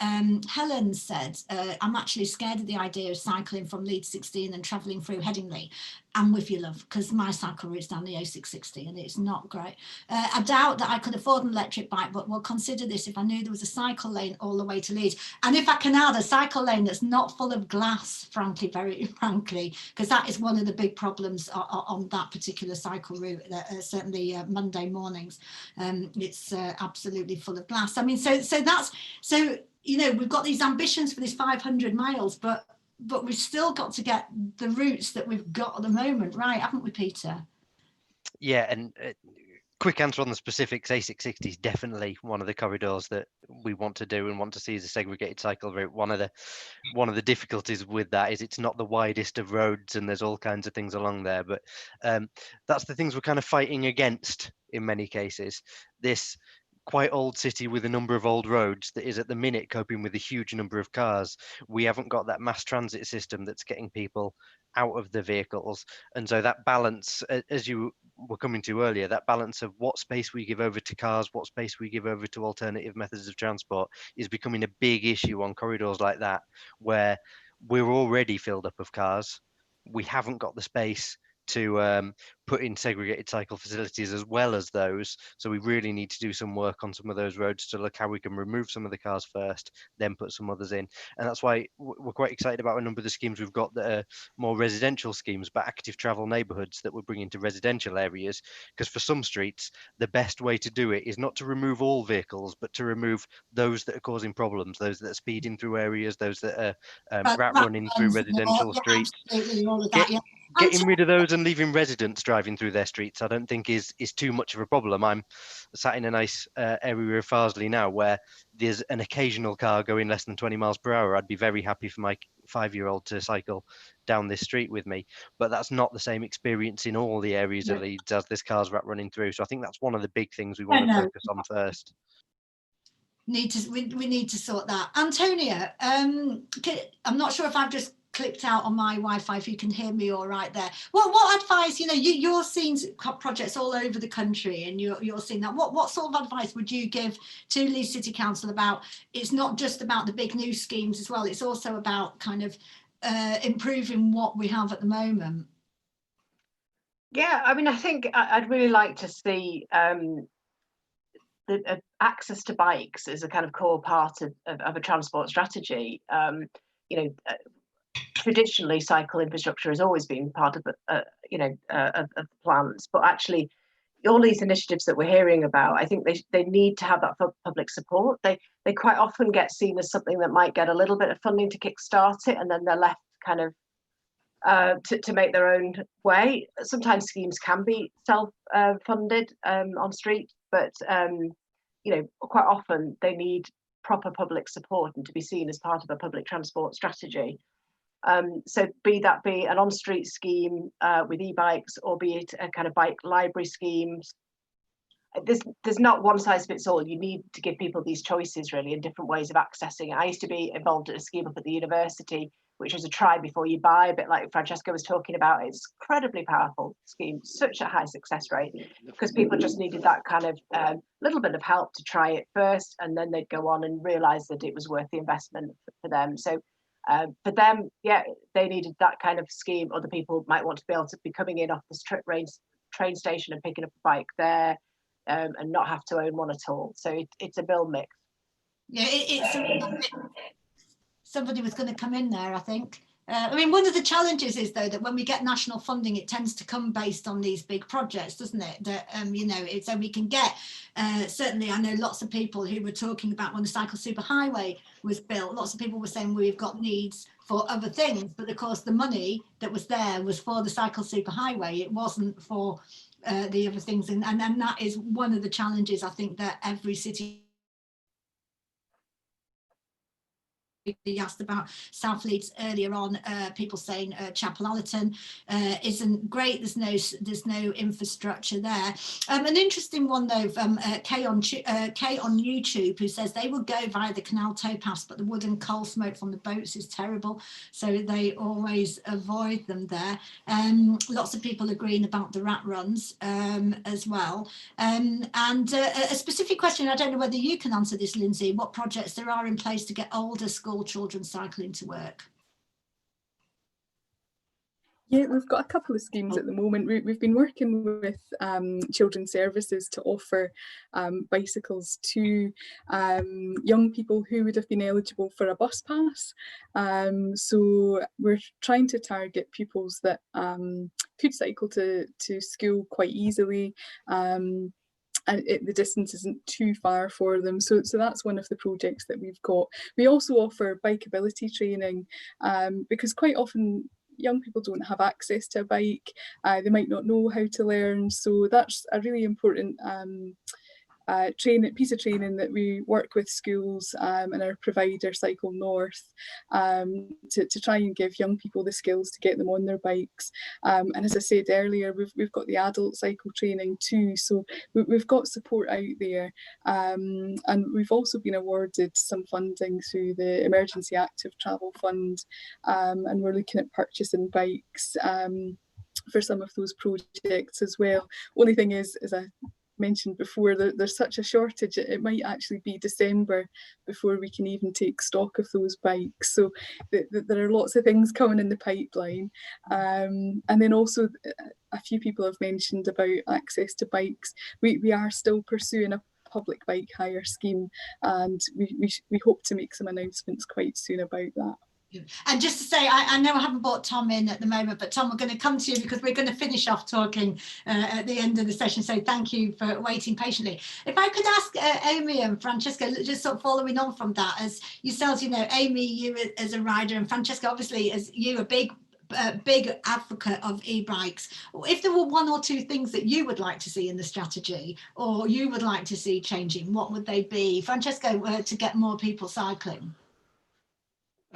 Helen said, I'm actually scared of the idea of cycling from Leeds 16 and travelling through Headingley. I'm with you, love, because my cycle route's down the A660 and it's not great. I doubt that I could afford an electric bike, but we'll consider this if I knew there was a cycle lane all the way to Leeds. And if I can add a cycle lane that's not full of glass, frankly, very frankly, because that is one of the big problems on that particular cycle route, certainly Monday mornings. It's absolutely full of glass. I mean, so you know, we've got these ambitions for this 500 miles, but we've still got to get the routes that we've got at the moment right, haven't we, Peter? Yeah, and quick answer on the specifics, A660 is definitely one of the corridors that we want to do and want to see as a segregated cycle route. One of the difficulties with that is it's not the widest of roads, and there's all kinds of things along there. But that's the things we're kind of fighting against in many cases. This quite old city with a number of old roads that is at the minute coping with a huge number of cars. We haven't got that mass transit system that's getting people out of the vehicles. And so that balance, as you were coming to earlier, that balance of what space we give over to cars, what space we give over to alternative methods of transport, is becoming a big issue on corridors like that, where we're already filled up of cars. We haven't got the space to put in segregated cycle facilities as well as those. So we really need to do some work on some of those roads to look how we can remove some of the cars first, then put some others in. And that's why we're quite excited about a number of the schemes we've got that are more residential schemes, but active travel neighbourhoods that we're bringing to residential areas. Because for some streets, the best way to do it is not to remove all vehicles, but to remove those that are causing problems, those that are speeding through areas, those that are rat running through residential streets. Absolutely, all of that, yeah. Getting rid of those and leaving residents driving through their streets, I don't think is too much of a problem. I'm sat in a nice area of Farsley now where there's an occasional car going less than 20 miles per hour. I'd be very happy for my 5-year-old to cycle down this street with me, but that's not the same experience in all the areas of Leeds as this car's rat running through. So I think that's one of the big things we want to focus on first. We need to sort that. Antonia, I'm not sure if I've just clicked out on my Wi-Fi, if you can hear me all right there. What advice, you know, you're seeing projects all over the country and you're seeing that. What sort of advice would you give to Leeds City Council about, it's not just about the big new schemes as well, it's also about kind of improving what we have at the moment? Yeah, I mean, I think I'd really like to see the access to bikes as a kind of core part of a transport strategy. You know, traditionally cycle infrastructure has always been part of the, of the plans, but actually all these initiatives that we're hearing about, I think they need to have that public support. They quite often get seen as something that might get a little bit of funding to kickstart it, and then they're left kind of to make their own way. Sometimes schemes can be self-funded on street, but quite often they need proper public support and to be seen as part of a public transport strategy. So be an on-street scheme with e-bikes, or be it a kind of bike library schemes. There's not one size fits all. You need to give people these choices really, and different ways of accessing it. I used to be involved in a scheme up at the university, which was a try before you buy, a bit like Francesca was talking about. It's incredibly powerful scheme, such a high success rate, because people just needed that kind of little bit of help to try it first, and then they'd go on and realise that it was worth the investment for them. So for them, yeah, they needed that kind of scheme. Other people might want to be able to be coming in off the train station and picking up a bike there, and not have to own one at all. So it's a bill mix. Yeah, it's somebody was going to come in there, I think. I mean, one of the challenges is, though, that when we get national funding, it tends to come based on these big projects, doesn't it? That, so we can get, certainly, I know lots of people who were talking about when the cycle superhighway was built, lots of people were saying we've got needs for other things, but of course the money that was there was for the cycle superhighway. It wasn't for the other things. And that is one of the challenges, I think, that every city. You asked about South Leeds earlier on, people saying Chapel Allerton isn't great, there's no infrastructure there. An interesting one though from Kay on YouTube, who says they will go via the canal towpaths, but the wood and coal smoke from the boats is terrible, so they always avoid them there. Lots of people agreeing about the rat runs as well. And a specific question, I don't know whether you can answer this, Lindsay, what projects there are in place to get older school children cycling to work? Yeah, we've got a couple of schemes at the moment. We've been working with Children's Services to offer bicycles to young people who would have been eligible for a bus pass. So we're trying to target pupils that could cycle to school quite easily. And the distance isn't too far for them. So that's one of the projects that we've got. We also offer bikeability training because quite often young people don't have access to a bike. They might not know how to learn. So that's a really important piece of training that we work with schools and our provider Cycle North to try and give young people the skills to get them on their bikes. And as I said earlier, we've got the adult cycle training too, so we've got support out there, and we've also been awarded some funding through the Emergency Active Travel Fund, and we're looking at purchasing bikes for some of those projects as well. Only thing is, as I mentioned before, there's such a shortage, it might actually be December before we can even take stock of those bikes. So there are lots of things coming in the pipeline. And then also a few people have mentioned about access to bikes. We are still pursuing a public bike hire scheme, and we hope to make some announcements quite soon about that. And just to say, I know I haven't brought Tom in at the moment, but Tom, we're going to come to you because we're going to finish off talking at the end of the session. So thank you for waiting patiently. If I could ask Amy and Francesca, just sort of following on from that, as yourselves, Amy, you as a rider, and Francesca, obviously, as you a big advocate of e-bikes. If there were one or two things that you would like to see in the strategy, or you would like to see changing, what would they be? Francesca, to get more people cycling.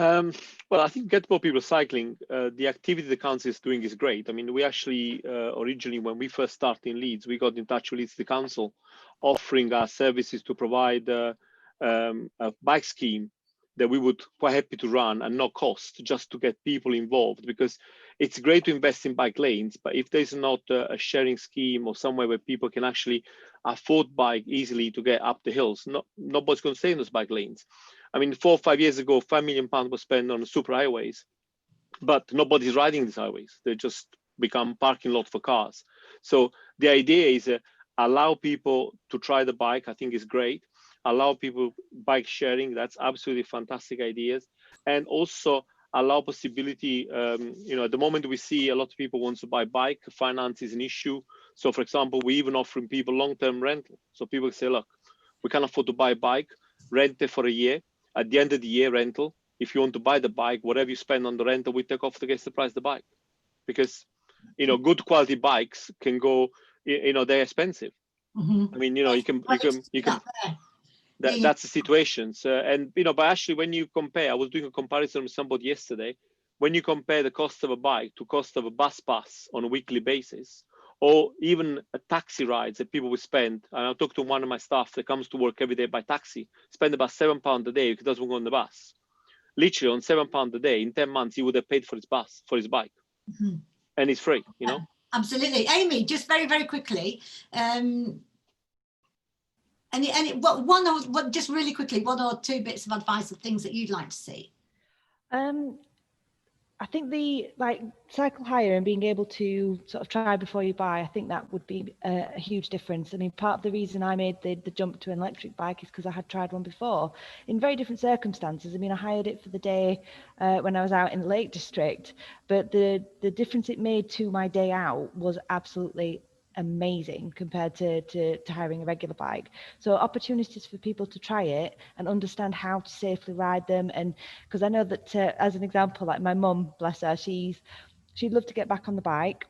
Well, I think get more people cycling. The activity the council is doing is great. I mean, we actually originally, when we first started in Leeds, we got in touch with Leeds the council, offering our services to provide a bike scheme that we would quite happy to run and no cost, just to get people involved, because it's great to invest in bike lanes, but if there's not a sharing scheme or somewhere where people can actually afford bike easily to get up the hills, nobody's going to stay in those bike lanes. I mean, 4 or 5 years ago, £5 million was spent on super highways, but nobody's riding these highways. They just become parking lot for cars. So the idea is allow people to try the bike. I think is great. Allow people bike sharing. That's absolutely fantastic ideas. And also allow possibility. At the moment we see a lot of people want to buy bike. Finance is an issue. So for example, we even offering people long-term rental. So people say, look, we can't afford to buy a bike, rent it for a year. At the end of the year rental, if you want to buy the bike, whatever you spend on the rental, we take off against the price of the bike. Because, good quality bikes can go, they're expensive. Mm-hmm. I mean, you can that's the situation. So, but actually when you compare, I was doing a comparison with somebody yesterday, when you compare the cost of a bike to cost of a bus pass on a weekly basis, or even a taxi rides that people will spend, and I talked to one of my staff that comes to work every day by taxi, spend about £7 a day if he doesn't go on the bus. Literally on £7 a day, in 10 months, he would have paid for his bike. Mm-hmm. And it's free, Absolutely. Amy, just very, very quickly, just really quickly, one or two bits of advice of things that you'd like to see. I think the cycle hire and being able to sort of try before you buy, I think that would be a huge difference. I mean, part of the reason I made the jump to an electric bike is because I had tried one before in very different circumstances. I mean, I hired it for the day when I was out in the Lake District, but the difference it made to my day out was absolutely amazing compared to hiring a regular bike. So opportunities for people to try it and understand how to safely ride them. And because I know that as an example, like my mum, bless her, she'd love to get back on the bike.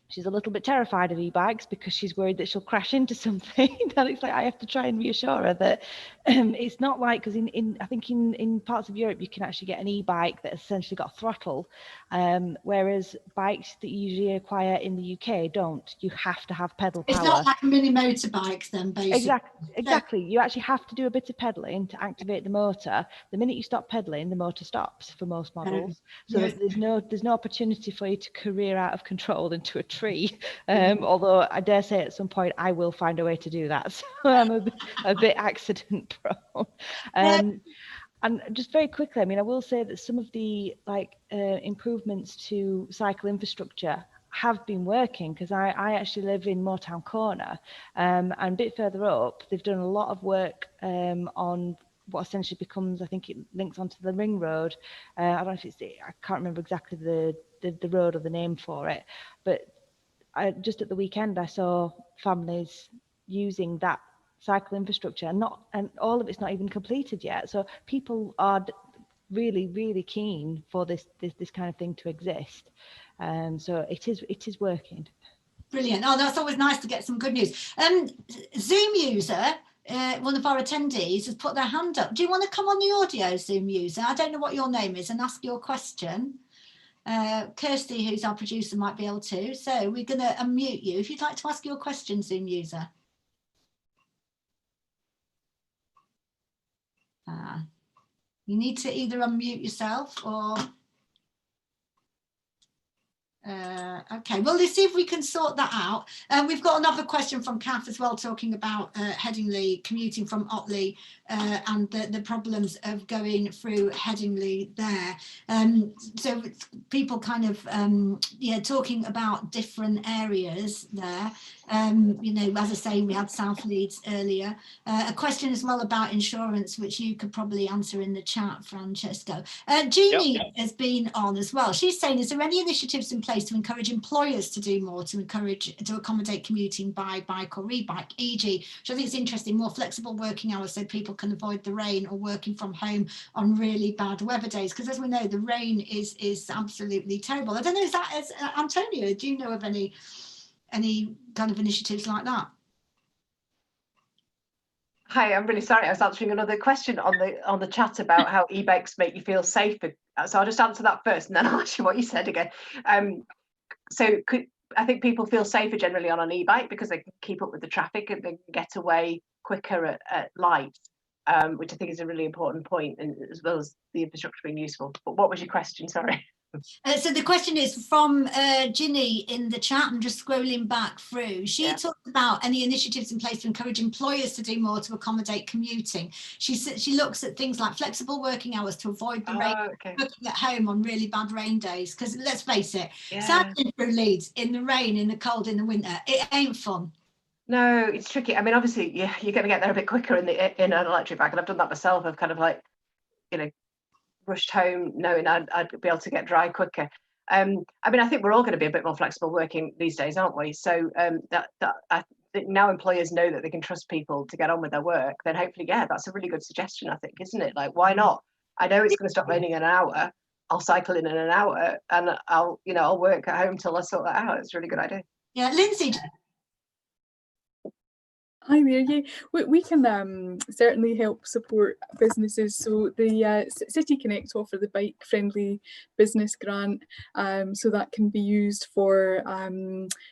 She's a little bit terrified of e-bikes because she's worried that she'll crash into something. And it's like I have to try and reassure her that it's not like, because I think in parts of Europe you can actually get an e-bike that essentially got a throttle, whereas bikes that you usually acquire in the UK don't. You have to have pedal power. It's not like mini motorbikes then, basically. Exactly. You actually have to do a bit of pedaling to activate the motor. The minute you stop pedaling, the motor stops for most models. So there's no opportunity for you to career out of control into a tree. Although I dare say at some point I will find a way to do that. So I'm a bit accident prone. And just very quickly, I mean, I will say that some of the improvements to cycle infrastructure have been working, because I actually live in Moortown Corner, and a bit further up they've done a lot of work on what essentially becomes, I think it links onto the ring road. I don't know if I can't remember exactly the road or the name for it, but just at the weekend I saw families using that cycle infrastructure, and all of it's not even completed yet. So people are really, really keen for this kind of thing to exist. So it is working. Brilliant. Oh, that's always nice to get some good news. Zoom user, one of our attendees, has put their hand up. Do you want to come on the audio, Zoom user? I don't know what your name is, and ask your question. Kirsty, who's our producer, might be able to. So we're going to unmute you if you'd like to ask your question, Zoom user. You need to either unmute yourself or... okay, well, let's see if we can sort that out. We've got another question from Kath as well, talking about Headingley, commuting from Otley, and the problems of going through Headingley there. So people kind of, talking about different areas there. As I say, we had South Leeds earlier. A question as well about insurance, which you could probably answer in the chat, Francesco. Jeannie has been on as well. She's saying, is there any initiatives in place to encourage employers to do more to accommodate commuting by bike or e-bike, e.g., which I think is interesting, more flexible working hours so people can avoid the rain, or working from home on really bad weather days? Because as we know, the rain is absolutely terrible. I don't know, is that Antonio, do you know of any kind of initiatives like that? Hi, I'm really sorry. I was answering another question on the chat about how e-bikes make you feel safer. So I'll just answer that first, and then I'll ask you what you said again. I think people feel safer generally on an e-bike because they can keep up with the traffic and they can get away quicker at light, which I think is a really important point, and as well as the infrastructure being useful. But what was your question? Sorry. So the question is from Ginny in the chat. I'm just scrolling back through. She talked about any initiatives in place to encourage employers to do more to accommodate commuting. She looks at things like flexible working hours to avoid the rain, working at home on really bad rain days. Because let's face it, cycling through Leeds in the rain, in the cold, in the winter, it ain't fun. No, it's tricky. I mean, obviously, you're going to get there a bit quicker in an electric bike, and I've done that myself. Of kind of like, rushed home knowing I'd be able to get dry quicker. I mean, I think we're all going to be a bit more flexible working these days, aren't we? So I think now employers know that they can trust people to get on with their work, then hopefully, yeah, that's a really good suggestion, I think, isn't it? Like, why not? I know it's going to stop raining in an hour. I'll cycle in an hour, and I'll work at home till I sort that out. It's a really good idea. Yeah, Lindsay. Hi there, yeah, we can certainly help support businesses. So the City Connect offer the bike friendly business grant, so that can be used for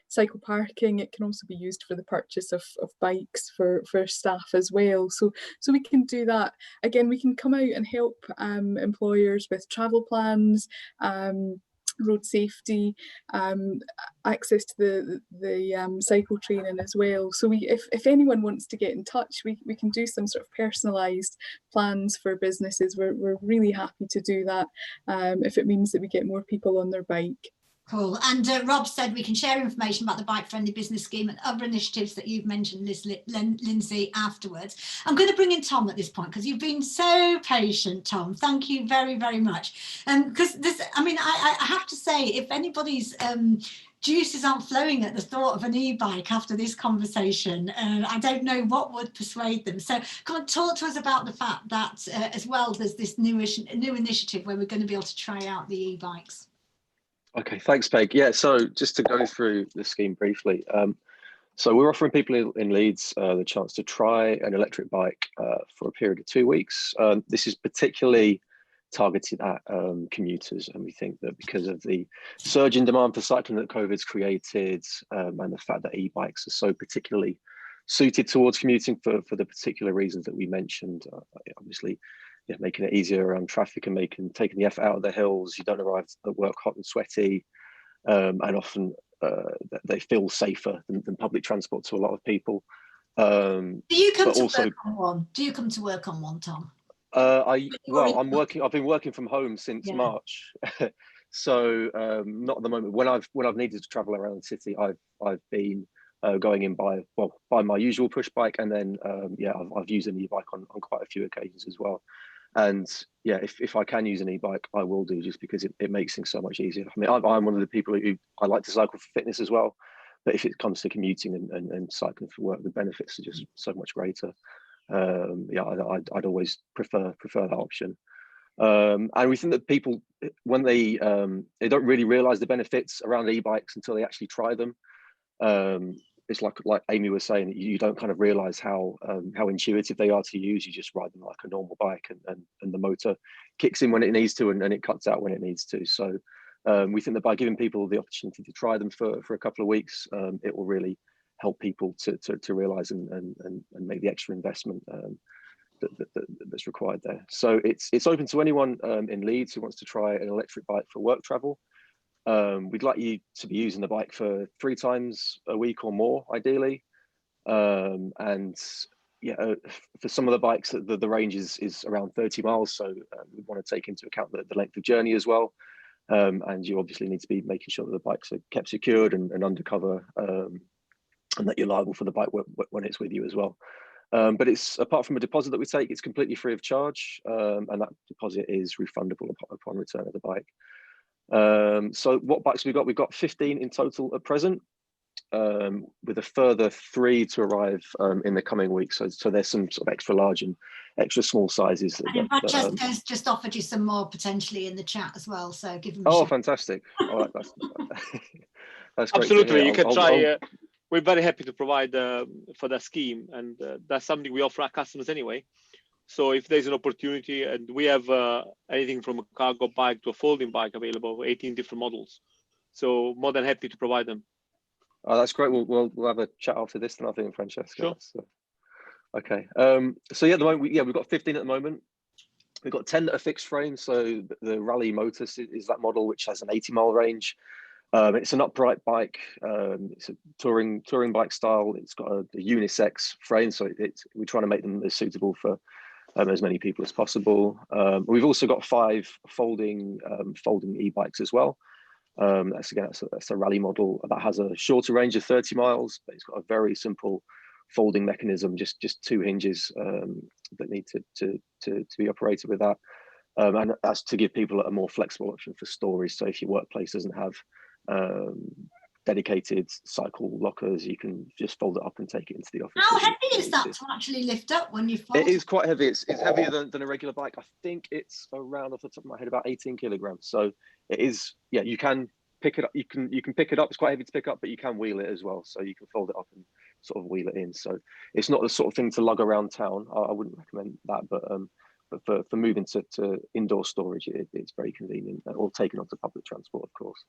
cycle parking. It can also be used for the purchase of bikes for staff as well. So we can do that. Again, we can come out and help employers with travel plans, road safety, access to the cycle training as well. So if anyone wants to get in touch, we can do some sort of personalised plans for businesses. We're really happy to do that if it means that we get more people on their bike. Cool. And Rob said we can share information about the Bike Friendly Business Scheme and other initiatives that you've mentioned, Lindsay, afterwards. I'm going to bring in Tom at this point because you've been so patient, Tom. Thank you very, very much. Because this, I mean, I have to say, if anybody's juices aren't flowing at the thought of an e-bike after this conversation, I don't know what would persuade them. So come on, talk to us about the fact that as well, there's this new initiative where we're going to be able to try out the e-bikes. Okay, thanks, Peg. Yeah, so just to go through the scheme briefly. So we're offering people in Leeds the chance to try an electric bike for a period of 2 weeks. This is particularly targeted at commuters, and we think that because of the surge in demand for cycling that COVID's created, and the fact that e-bikes are so particularly suited towards commuting for the particular reasons that we mentioned, obviously, yeah, making it easier around traffic and taking the effort out of the hills. You don't arrive at work hot and sweaty, and often they feel safer than public transport to a lot of people. Do you come to work on one? Do you come to work on one, Tom? I'm working. I've been working from home since March, so not at the moment. When I've needed to travel around the city, I've been going in by my usual push bike, and then I've used an e-bike on quite a few occasions as well. And yeah, if I can use an e-bike, I will do, just because it makes things so much easier. I mean, I'm one of the people who I like to cycle for fitness as well, but if it comes to commuting and cycling for work, the benefits are just so much greater. I'd always prefer that option. And we think that people, when they don't really realize the benefits around e-bikes until they actually try them. It's like Amy was saying, you don't kind of realize how intuitive they are to use. You just ride them like a normal bike, and the motor kicks in when it needs to, and it cuts out when it needs to. So we think that by giving people the opportunity to try them for a couple of weeks, it will really help people to realize and make the extra investment that's required there. So it's open to anyone in Leeds who wants to try an electric bike for work travel. We'd like you to be using the bike for 3 times a week or more, ideally. And yeah, for some of the bikes, the range is around 30 miles. So we want to take into account the length of journey as well. And you obviously need to be making sure that the bikes are kept secured and undercover, and that you're liable for the bike when it's with you as well. But it's, apart from a deposit that we take, it's completely free of charge, and that deposit is refundable upon return of the bike. So what bikes we got? We've got 15 in total at present, with a further 3 to arrive in the coming weeks. So there's some sort of extra large and extra small sizes. Francesca's just offered you some more potentially in the chat as well, so give them a shout. Fantastic. All right, that's great. Absolutely, you can try. We're very happy to provide for that scheme, and that's something we offer our customers anyway. So if there's an opportunity, and we have anything from a cargo bike to a folding bike available, 18 different models. So more than happy to provide them. Oh, that's great. We'll have a chat after this, then I think, Francesca. Sure. Okay. So yeah, at the moment, we've got 15 at the moment. We've got 10 that are fixed frame. So the Rally Motus is that model, which has an 80-mile range. It's an upright bike. It's a touring bike style. It's got a unisex frame, so we're trying to make them as suitable for as many people as possible. We've also got 5 folding e-bikes as well. That's a Rally model that has a shorter range of 30 miles, but it's got a very simple folding mechanism, just 2 hinges that need to be operated with that. And that's to give people a more flexible option for storage. So if your workplace doesn't have dedicated cycle lockers, you can just fold it up and take it into the office. How heavy is that to actually lift up when you fold? It is quite heavy. It's heavier than a regular bike. I think it's around, off the top of my head, about 18 kilograms. So it is, yeah, you can pick it up. You can pick it up. It's quite heavy to pick up, but you can wheel it as well. So you can fold it up and sort of wheel it in. So it's not the sort of thing to lug around town. I wouldn't recommend that, but for moving to indoor storage, it's very convenient, or taken onto public transport, of course.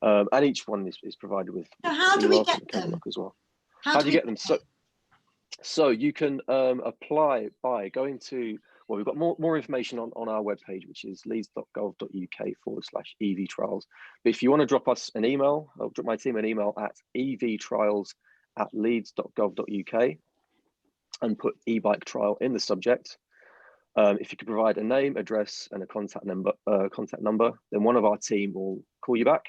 And each one is provided with. So how do we get them as well? How do you get them? So you can apply by going to, well, we've got more information on our webpage, which is leeds.gov.uk/EV trials. But if you want to drop us an email, I'll drop my team an email at evtrials@leeds.gov.uk and put e-bike trial in the subject. If you could provide a name, address, and a contact number, then one of our team will call you back.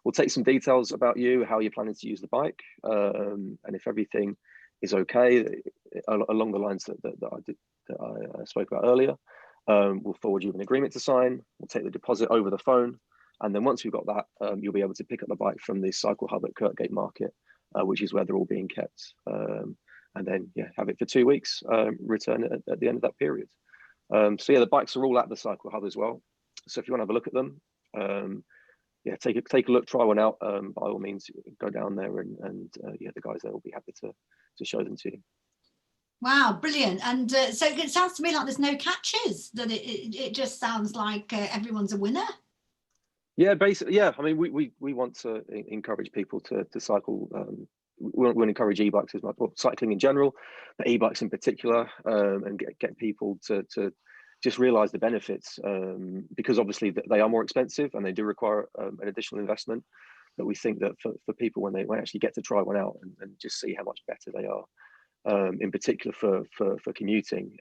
We'll take some details about you, how you're planning to use the bike, and if everything is okay along the lines that I spoke about earlier, we'll forward you an agreement to sign. We'll take the deposit over the phone, and then once we've got that, you'll be able to pick up the bike from the cycle hub at Kirkgate Market, which is where they're all being kept, and then have it for 2 weeks, return it at the end of that period. So the bikes are all at the cycle hub as well. So if you want to have a look at them, take a look, try one out. By all means, go down there, and the guys there will be happy to show them to you. Wow, brilliant. And so it sounds to me like there's no catches, that it just sounds like everyone's a winner. Yeah, basically, yeah. I mean, we want to encourage people to cycle. We want to encourage e-bikes as much, well, cycling in general, but e-bikes in particular, and get people to just realize the benefits, because obviously they are more expensive and they do require an additional investment. But we think that for people, when they actually get to try one out and just see how much better they are, in particular for commuting,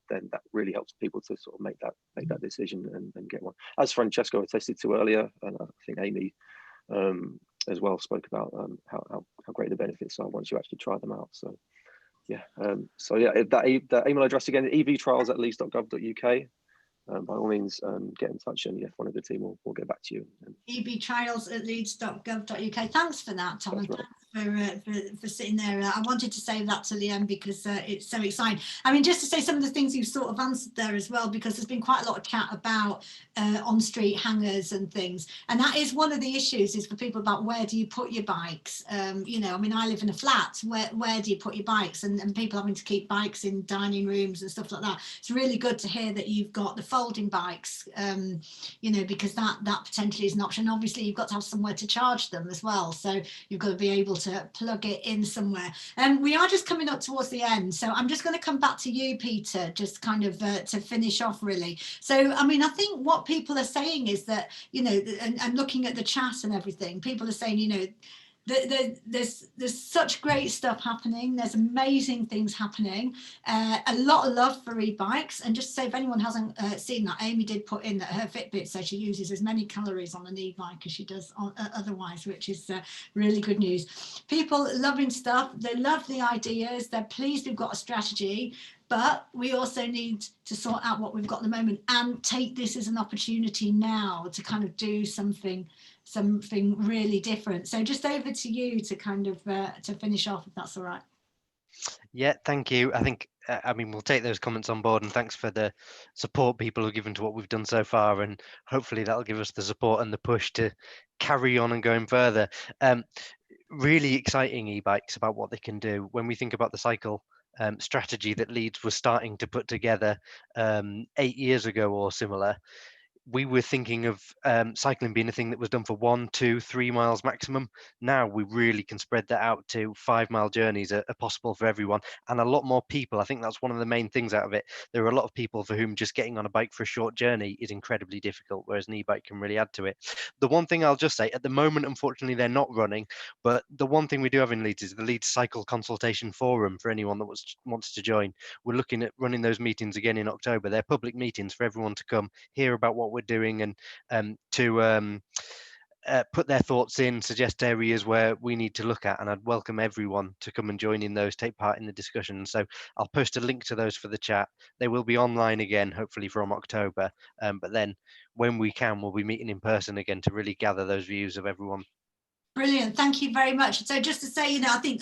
then that really helps people to sort of make that decision and get one. As Francesco attested to earlier, and I think Amy as well spoke about how great the benefits are once you actually try them out. So that email address again, evtrials@leeds.gov.uk. By all means, get in touch, and one of the team will get back to you. ebtrials@leeds.gov.uk. Thanks for that, Tom, and thanks for sitting there. I wanted to save that to the end because it's so exciting. I mean, just to say some of the things you've sort of answered there as well, because there's been quite a lot of chat about on-street hangers and things, and that is one of the issues, is for people about where do you put your bikes. I mean, I live in a flat. Where do you put your bikes, and people having to keep bikes in dining rooms and stuff like that. It's really good to hear that you've got the folding bikes, because that potentially is an option. Obviously, you've got to have somewhere to charge them as well, so you've got to be able to plug it in somewhere. And we are just coming up towards the end, so I'm just going to come back to you, Peter, just kind of to finish off, really. So I mean, I think what people are saying is that, and looking at the chat and everything, people are saying, there's such great stuff happening. There's amazing things happening. A lot of love for e-bikes. And just to say, if anyone hasn't seen that, Amy did put in that her Fitbit says she uses as many calories on an e-bike as she does otherwise, which is really good news. People loving stuff. They love the ideas. They're pleased we've got a strategy. But we also need to sort out what we've got at the moment and take this as an opportunity now to kind of do something really different. So just over to you to kind of to finish off, if that's all right. Yeah, thank you. I think I mean, we'll take those comments on board, and thanks for the support people have given to what we've done so far, and hopefully that'll give us the support and the push to carry on and going further. Really exciting e-bikes about what they can do. When we think about the cycle strategy that Leeds was starting to put together 8 years ago or similar, we were thinking of cycling being a thing that was done for 1, 2, 3 miles maximum. Now we really can spread that out to 5-mile journeys are possible for everyone, and a lot more people. I think that's one of the main things out of it. There are a lot of people for whom just getting on a bike for a short journey is incredibly difficult, whereas an e-bike can really add to it. The one thing I'll just say, at the moment, unfortunately, they're not running, but the one thing we do have in Leeds is the Leeds Cycle Consultation Forum for anyone that wants to join. We're looking at running those meetings again in October. They're public meetings for everyone to come hear about what we're doing, and to put their thoughts in, suggest areas where we need to look at, and I'd welcome everyone to come and join in those, take part in the discussion. So I'll post a link to those for the chat. They will be online again, hopefully from October, but then when we can, we'll be meeting in person again to really gather those views of everyone. Brilliant, thank you very much. So just to say, you know, I think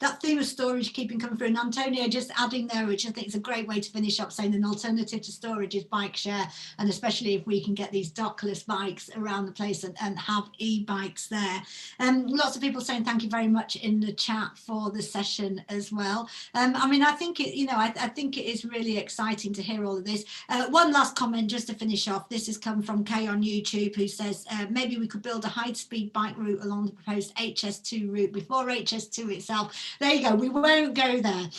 that theme of storage keeping coming through, and Antonio just adding there, which I think is a great way to finish up, saying an alternative to storage is bike share, and especially if we can get these dockless bikes around the place and have e-bikes there. Lots of people saying thank you very much in the chat for the session as well. I mean, I think it, you know, I think it is really exciting to hear all of this. One last comment just to finish off. This has come from Kay on YouTube, who says maybe we could build a high-speed bike route along the proposed HS2 route before HS2 itself. There you go, we won't go there.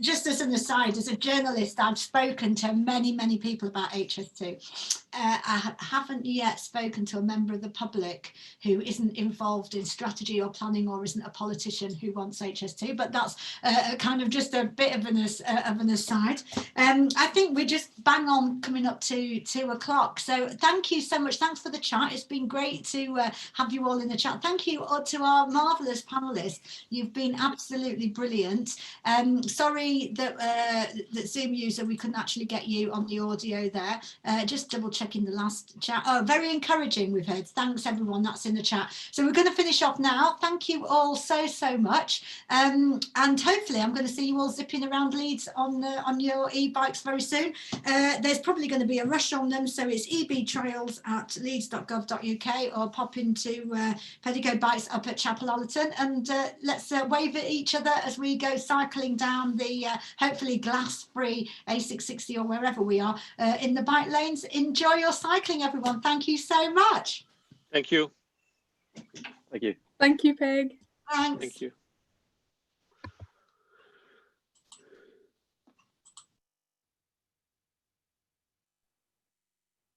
Just as an aside, as a journalist, I've spoken to many people about HS2. I haven't yet spoken to a member of the public who isn't involved in strategy or planning or isn't a politician who wants HS2, but that's kind of just a bit of an aside. I think we're just bang on coming up to 2 o'clock. So thank you so much. Thanks for the chat. It's been great to have you all in the chat. Thank you to our marvellous panellists. You've been absolutely brilliant. Sorry that Zoom user, we couldn't actually get you on the audio there. Just double checking the last chat. Oh, very encouraging we've heard. Thanks everyone, that's in the chat. So we're going to finish off now. Thank you all so much. And hopefully I'm going to see you all zipping around Leeds on your e-bikes very soon. There's probably going to be a rush on them, so it's ebtrails@leeds.gov.uk or pop into Pedicode Bikes up at Chapel Allerton, and let's wave at each other as we go cycling down the hopefully glass-free A660 or wherever we are in the bike lanes. Enjoy your cycling, everyone. Thank you so much. Thank you. Thank you. Thank you, Peg. Thanks. Thank you.